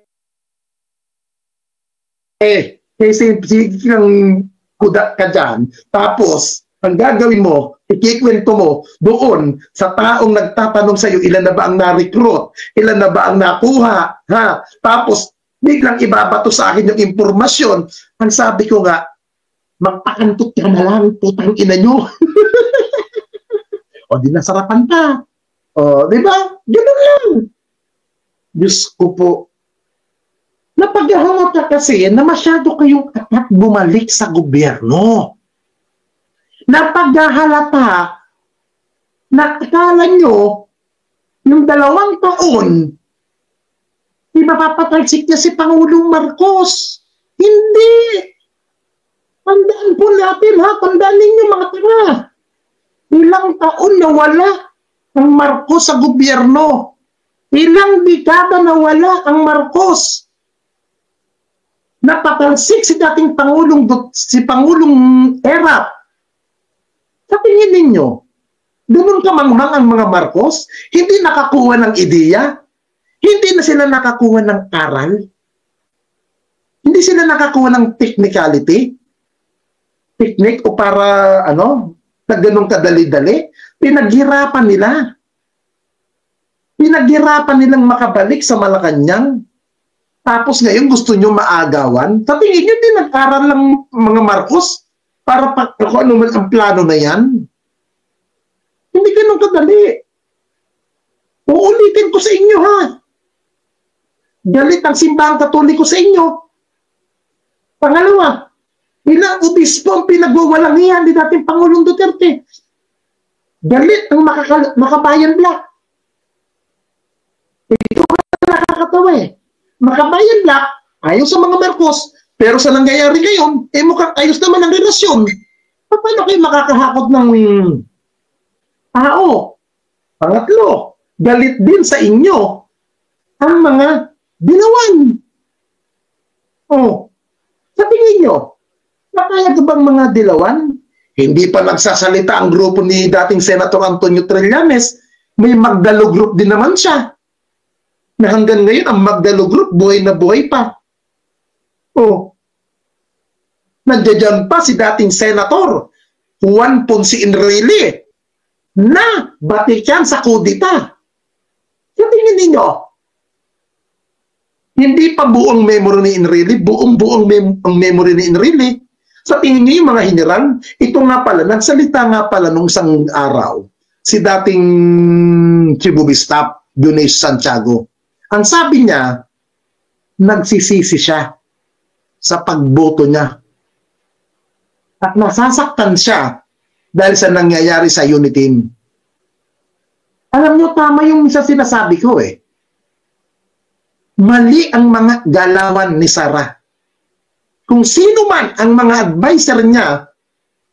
sige kang kuda ka dyan. Tapos, ang gagawin mo, ikikwento mo doon sa taong nagtatanong sa'yo, ilan na ba ang na-recruit? Ilan na ba ang nakuha? Ha? Tapos, biglang ibabato sa akin yung impormasyon. Ang sabi ko nga, magpakantot ka na lang, putang ina nyo. O, di nasarapan ka. O, di ba? Ganun lang. Diyos ko po. Napaghahanap ka kasi na masyado kayong atat bumalik sa gobyerno. Napaghahalata na akala nyo yung 2 taon di mapapatalsik niya si Pangulong Marcos. Hindi. Tandaan po natin ha. Tandaan ninyo mga tanga. Ilang taon nawala ang Marcos sa gobyerno. Ilang dekada nawala ang Marcos. Napatalsik si dating Pangulong Erap. Sa tingin ninyo, doon ka manghang ang mga Marcos, hindi nakakuha ng ideya, hindi na sila nakakuha ng aral, hindi sila nakakuha ng technicality, technique o para na ganun kadali-dali, pinaghirapan nila. Pinaghirapan nilang makabalik sa Malacanang. Tapos ngayon gusto nyo maagawan. Sa tingin nyo din nag-aral lang mga Marcos para kung ano man ang plano na yan. Hindi ganun kadali. Uulitin ko sa inyo ha. Galit ang simbahang Katoliko sa inyo. Pangalawa, ilang obispo ang pinagwawalangihan ni dating Pangulong Duterte. Galit ang Makabayan Black. Ito ang nakakatawa eh. Makabayan Black, ayaw sa mga Marcos, pero sa nangyayari ngayon, mukhang ayos naman ang relasyon. Paano kayo makakahakot ng tao? Pangatlo, galit din sa inyo ang mga Dilawan. Oh, sa tingin nyo, napayag bang mga Dilawan? Hindi pa nagsasalita ang grupo ni dating Senator Antonio Trillanes. May Magdalo Group din naman siya. Na hanggang ngayon, ang Magdalo Group, buhay na buhay pa. Oh. Nandiyan pa si dating Senator Juan Ponce Enrile na batikan sa kudita. Sa tingin ninyo, hindi pa buong memory ni Enrile, buong ang memory ni Enrile. Sa tingin niyo yung mga general, ito nga pala, nagsalita nga pala nung isang araw, si dating Chief of Staff, Dionisio Santiago. Ang sabi niya, nagsisisi siya sa pagboto niya. At nasasaktan siya dahil sa nangyayari sa Uniteam. Alam niyo, tama yung sa sinasabi ko eh. Mali ang mga galawan ni Sara. Kung sino man ang mga advisor niya,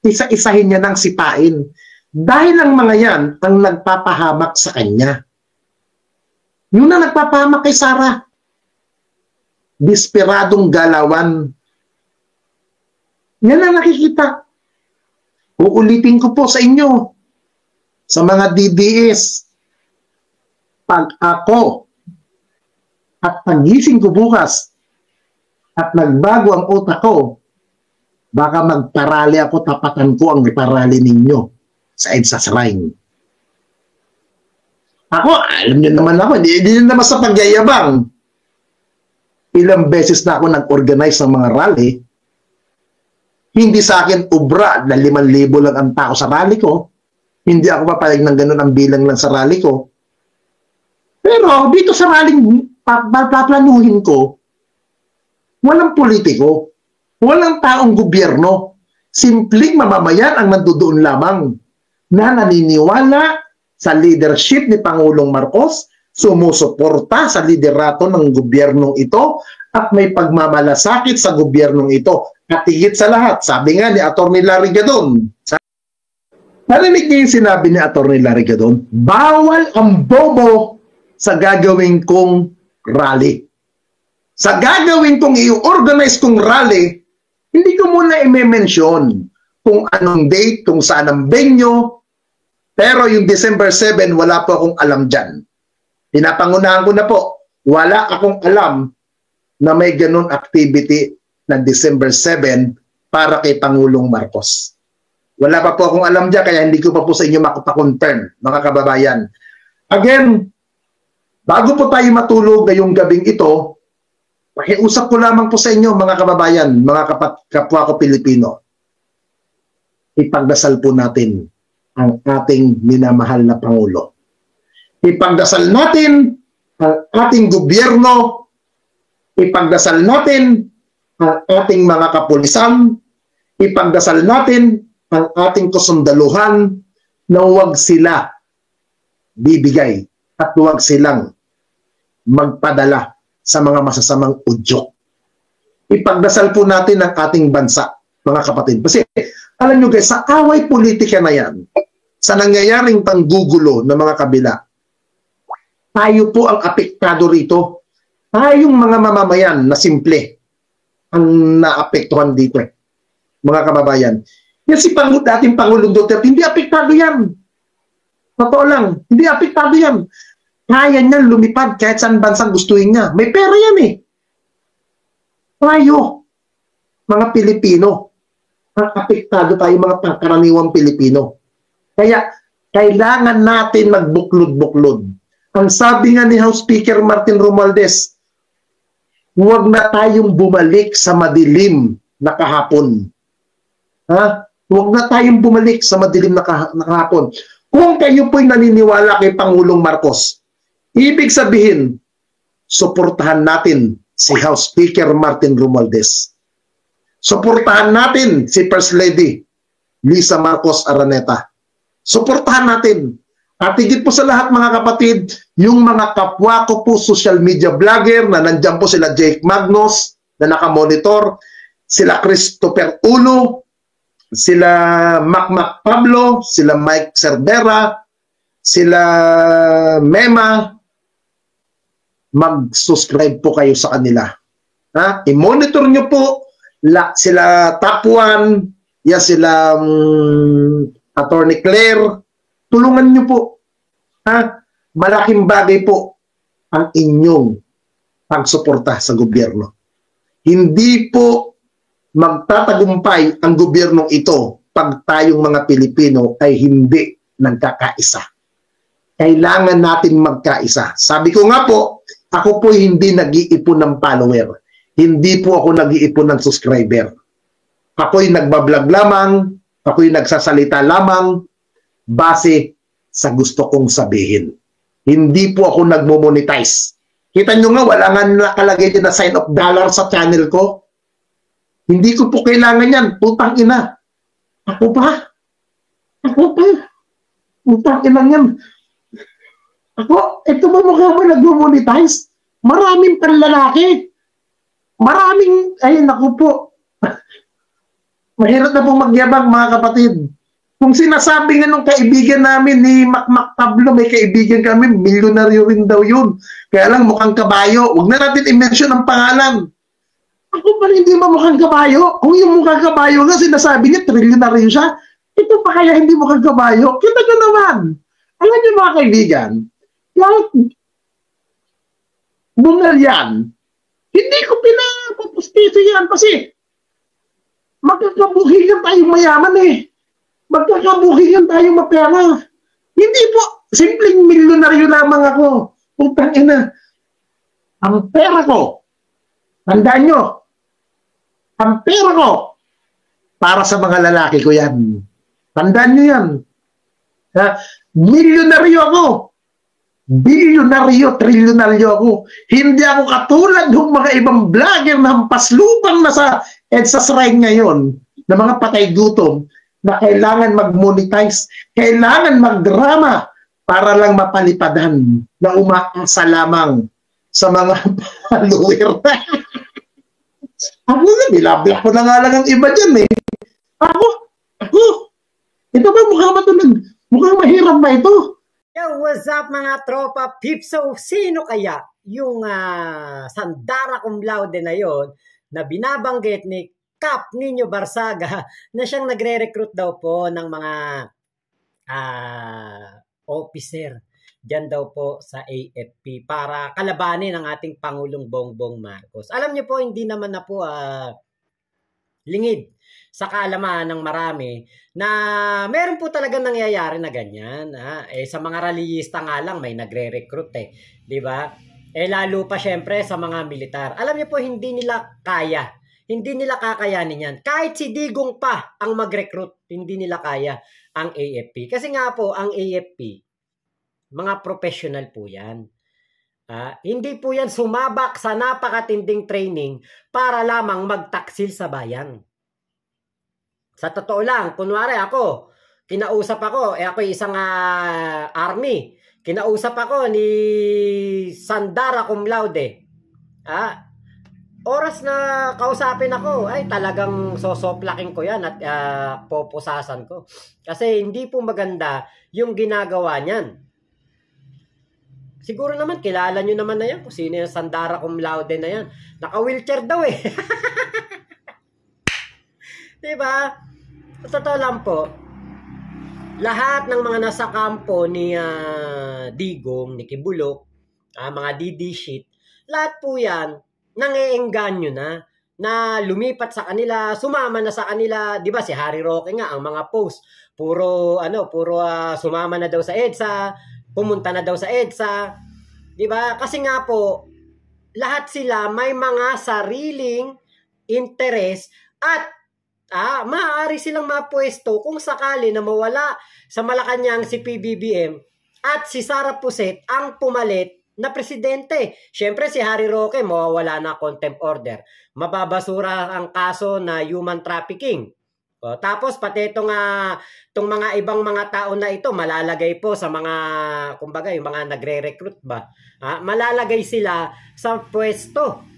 isa-isahin niya ng sipain. Dahil ang mga yan ang nagpapahamak sa kanya. Yun na nagpapahamak kay Sara. Desperadong galawan. Yan ang nakikita. Uulitin ko po sa inyo, sa mga DDS, pag ako at pagising ko bukas at nagbago ang utak ko, baka magparali ako, tapatan ko ang parali ninyo sa EDSA Shrine. Ako, alam niyo naman ako, hindi naman sa pagyayabang. Ilang beses na ako nag-organize ng mga rally. Hindi sa akin ubra na 5,000 lang ang tao sa rally ko. Hindi ako papalag ng ganun ang bilang lang sa rally ko. Pero dito sa rally, paplanuhin ko, walang politiko, walang taong gobyerno, simpleng mamamayan ang nandoon lamang na naniniwala sa leadership ni Pangulong Marcos, sumusuporta sa liderato ng gobyernong ito at may pagmamalasakit sa gobyernong ito. At higit sa lahat, sabi nga ni Atty. Larry Gadon, narinig niyo yung sinabi ni Atty. Larry Gadon, bawal ang bobo sa gagawin kong rally. Sa gagawin kong i-organize kong rally, hindi ko muna i-mention kung anong date, kung saan ang venue, pero yung December 7, wala po akong alam dyan. Pinapangunahan ko na po, wala akong alam na may ganun activity na December 7 para kay Pangulong Marcos. Wala pa po akong alam dyan, kaya hindi ko pa po sa inyo makapakonfirm, mga kababayan. Again, bago po tayo matulog ngayong gabing ito, pakiusap ko lamang po sa inyo, mga kababayan, mga kapwa ko Pilipino. Ipagdasal po natin ang ating minamahal na Pangulo. Ipagdasal natin ang ating gobyerno. Ipagdasal natin ang ating mga kapulisan. Ipagdasal natin ang ating kasundaluhan na huwag sila bibigay at huwag silang magpadala sa mga masasamang udyok. Ipagdasal po natin ang ating bansa, mga kapatid. Kasi, alam nyo guys, sa away politika na yan, sa nangyayaring panggugulo ng mga kabila, tayo po ang apektado rito. Tayong mga mamamayan na simple ang naapektuhan dito, mga kababayan. Yan si dating Pangulong Duterte, hindi apektado yan. Totoo lang, hindi apektado yan. Kaya niya lumipad kahit saan bansang gustuin niya. May pera yan eh. Tayo, mga Pilipino, ang apektado tayo, mga pangkaraniwang Pilipino. Kaya, kailangan natin magbuklod-buklod. Ang sabi nga ni House Speaker Martin Romualdez, huwag na tayong bumalik sa madilim na kahapon. Ha? Huwag na tayong bumalik sa madilim na kahapon. Kung kayo po'y naniniwala kay Pangulong Marcos, ibig sabihin, suportahan natin si House Speaker Martin Romualdez. Suportahan natin si First Lady Lisa Marcos Araneta. Suportahan natin. At higit po sa lahat, mga kapatid, yung mga kapwa ko po social media vlogger na nandyan po sila Jake Magnus na nakamonitor, sila Christopher Ulo, sila Mac Pablo, sila Mike Cervera, sila Mema, mag-subscribe po kayo sa kanila. Ha? I-monitor nyo po sila Top 1, yan sila Attorney Claire, tulungan nyo po. Ha? Malaking bagay po ang inyong pagsuporta sa gobyerno. Hindi po magtatagumpay ang gobyernong ito pag tayong mga Pilipino ay hindi nagkakaisa. Kailangan natin magkaisa. Sabi ko nga po, ako po hindi nag-iipon ng follower. Hindi po ako nag-iipon ng subscriber. Ako'y nagbablog lamang, ako'y nagsasalita lamang base sa gusto kong sabihin. Hindi po ako nagmo-monetize. Kita nyo nga, wala nga nakalagay din na sign of dollar sa channel ko. Hindi ko po kailangan yan. Putang ina. Ako pa? Putang ina yan. Ako, ito ba mukha mo nagmo-monetize? Maraming panlalaki. Maraming, ay naku po. Mahirap na pong magyabang, mga kapatid. Kung sinasabi nga nung kaibigan namin ni Mac Pablo, may kaibigan kami, milyonaryo rin daw yun. Kaya lang mukhang kabayo. Huwag na natin i-mention ang pangalan. Ako pa rin hindi mamukhang kabayo. Kung yung mukhang kabayo nga, sinasabi niya, trilyonaryo siya. Ito pa kaya hindi mukhang kabayo? Kita nyo naman. Alam niyo mga kaibigan, kahit bungal yan, hindi ko pinapupustiso yan kasi magkakabuhingan tayong mayaman eh. Magkakabuhingan tayong mapera. Hindi po, simpleng milyonaryo lamang ako. Putang ina. Ang pera ko, tandaan nyo, ang pera ko, para sa mga lalaki ko yan. Tandaan nyo yan. Ha? Milyonaryo ako. Bilyonaryo, trilyonaryo ako. Hindi ako katulad ng mga ibang vlogger na hampaslupang nasa EDSA Shrine ngayon na mga patay gutom na kailangan mag-monetize, kailangan magdrama para lang mapalipadan na umaasa lamang sa mga follower. Ako na, bilabla ko na nga lang ang iba dyan eh. Ako, ito ba mukhang matulog? Mukhang mahirap ba ito? Yo, what's up mga tropa pips? So, sino kaya yung Sandara Cum Laude na yon na binabanggit ni Cap Nino Barsaga na siyang nagre-recruit daw po ng mga officer dyan daw po sa AFP para kalabanin ang ating Pangulong Bongbong Marcos. Alam niyo po, hindi naman na po lingid sa kaalaman ng marami na meron po talaga nangyayari na ganyan. Sa mga rallyista nga lang may nagre-recruit di ba? Lalo pa syempre sa mga militar. Alam niyo po, hindi nila kaya. Hindi nila kakayanin yan. Kahit si Digong pa ang mag-recruit, hindi nila kaya ang AFP. Kasi nga po, ang AFP, mga professional po yan. Hindi po yan sumabak sa napakatinding training para lamang magtaksil sa bayan. Sa totoo lang, kunwari ako, kinausap ako, ako isang army, kinausap ako ni Sandara Cum Laude. Oras na kausapin ako, ay talagang sosoplakin ko yan at poposasan ko. Kasi hindi po maganda yung ginagawa niyan. Siguro naman, kilala nyo naman na yan kung sino yung Sandara Cum Laude na yan. Naka-wheelchair daw eh. Diba? Totoo lang po, lahat ng mga nasa kampo ni Digong, ni Kibulok, mga DD shit, lahat po yan, nang-eengganyo na lumipat sa kanila, sumama na sa kanila, 'di ba si Harry Roque nga ang mga post, puro sumama na daw sa EDSA, pumunta na daw sa EDSA, 'di ba? Kasi nga po lahat sila may mga sariling interes at maaari silang mapwesto kung sakali na mawala sa Malacanang si PBBM at si Sara Puset ang pumalit na presidente. Siyempre si Harry Roque mawawala na contempt order. Mababasura ang kaso na human trafficking. Tapos pati itong mga ibang mga tao na ito malalagay po sa mga, kumbaga yung mga nagre-recruit ba. Malalagay sila sa pwesto.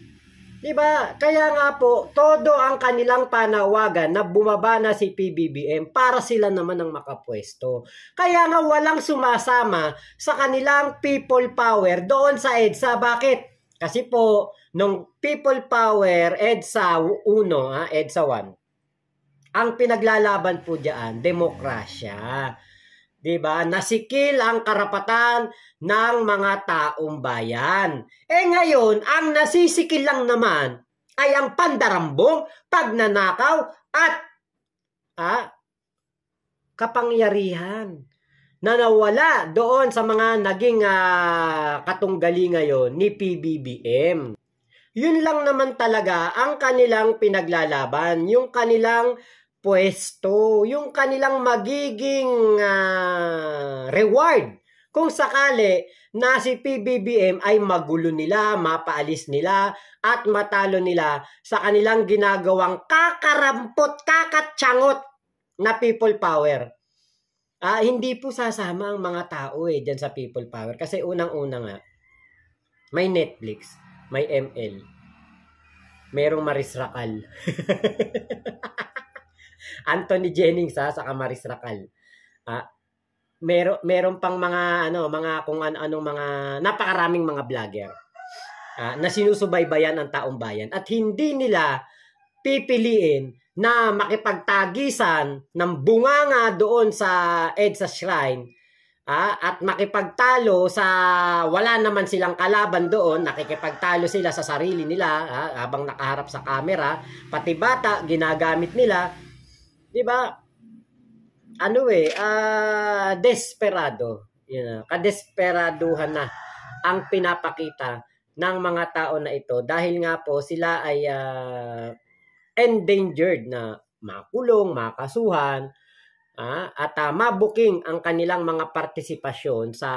Diba? Kaya nga po, todo ang kanilang panawagan na bumaba na si PBBM para sila naman ang makapwesto. Kaya nga walang sumasama sa kanilang people power doon sa EDSA. Bakit? Kasi po, nung people power, EDSA 1, EDSA 1, ang pinaglalaban po diyan, demokrasya. Diba? Nasikil ang karapatan ng mga taong bayan. Ngayon, ang nasisikil lang naman ay ang pandarambong, pagnanakaw at kapangyarihan na nawala doon sa mga naging katunggali ngayon ni PBBM. Yun lang naman talaga ang kanilang pinaglalaban, yung kanilang pwesto, yung kanilang magiging reward kung sakali na si PBBM ay magulo nila, mapaalis nila at matalo nila sa kanilang ginagawang kakarampot, kakatsangot na people power. Hindi po sasama ang mga tao dyan sa people power kasi unang-una nga may Netflix, may ML, merong Maris Racal. Anthony Jennings saka Maris Racal. Meron pang mga mga kung anong mga napakaraming mga vlogger. na sinusubaybayan ang taong bayan at hindi nila pipiliin na makipagtagisan ng bunganga doon sa EDSA Shrine at makipagtalo sa wala naman silang kalaban doon, nakikipagtalo sila sa sarili nila habang nakaharap sa camera, pati bata ginagamit nila, 'di ba? Desperado. Kadesperaduhan na ang pinapakita ng mga tao na ito dahil nga po sila ay endangered na makulong, makasuhan, at mabuking ang kanilang mga partisipasyon sa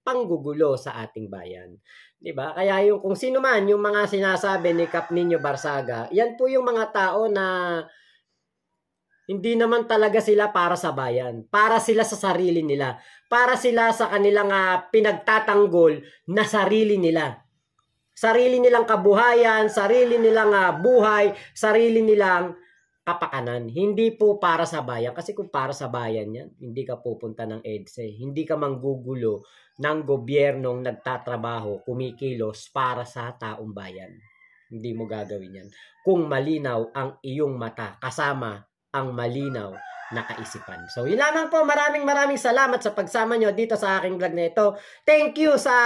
panggugulo sa ating bayan. 'Di ba? Kaya yung kung sino man yung mga sinasabi ni Kap Nino Barsaga, yan po yung mga tao na hindi naman talaga sila para sa bayan. Para sila sa sarili nila. Para sila sa kanilang pinagtatanggol na sarili nila. Sarili nilang kabuhayan, sarili nilang buhay, sarili nilang kapakanan. Hindi po para sa bayan. Kasi kung para sa bayan yan, hindi ka pupunta ng EDSA. Hindi ka manggugulo ng gobyernong nagtatrabaho, kumikilos para sa taong bayan. Hindi mo gagawin yan. Kung malinaw ang iyong mata kasama ang malinaw na kaisipan. So, yun lamang po. Maraming salamat sa pagsama nyo dito sa aking vlog na ito. Thank you sa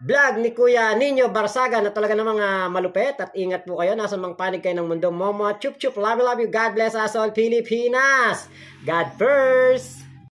vlog ni Kuya Nino Barsaga na talaga namang malupit. At ingat po kayo. Nasa mang panig kayo ng mundo. Momo, chup chup, love you. God bless us all, Pilipinas. God first.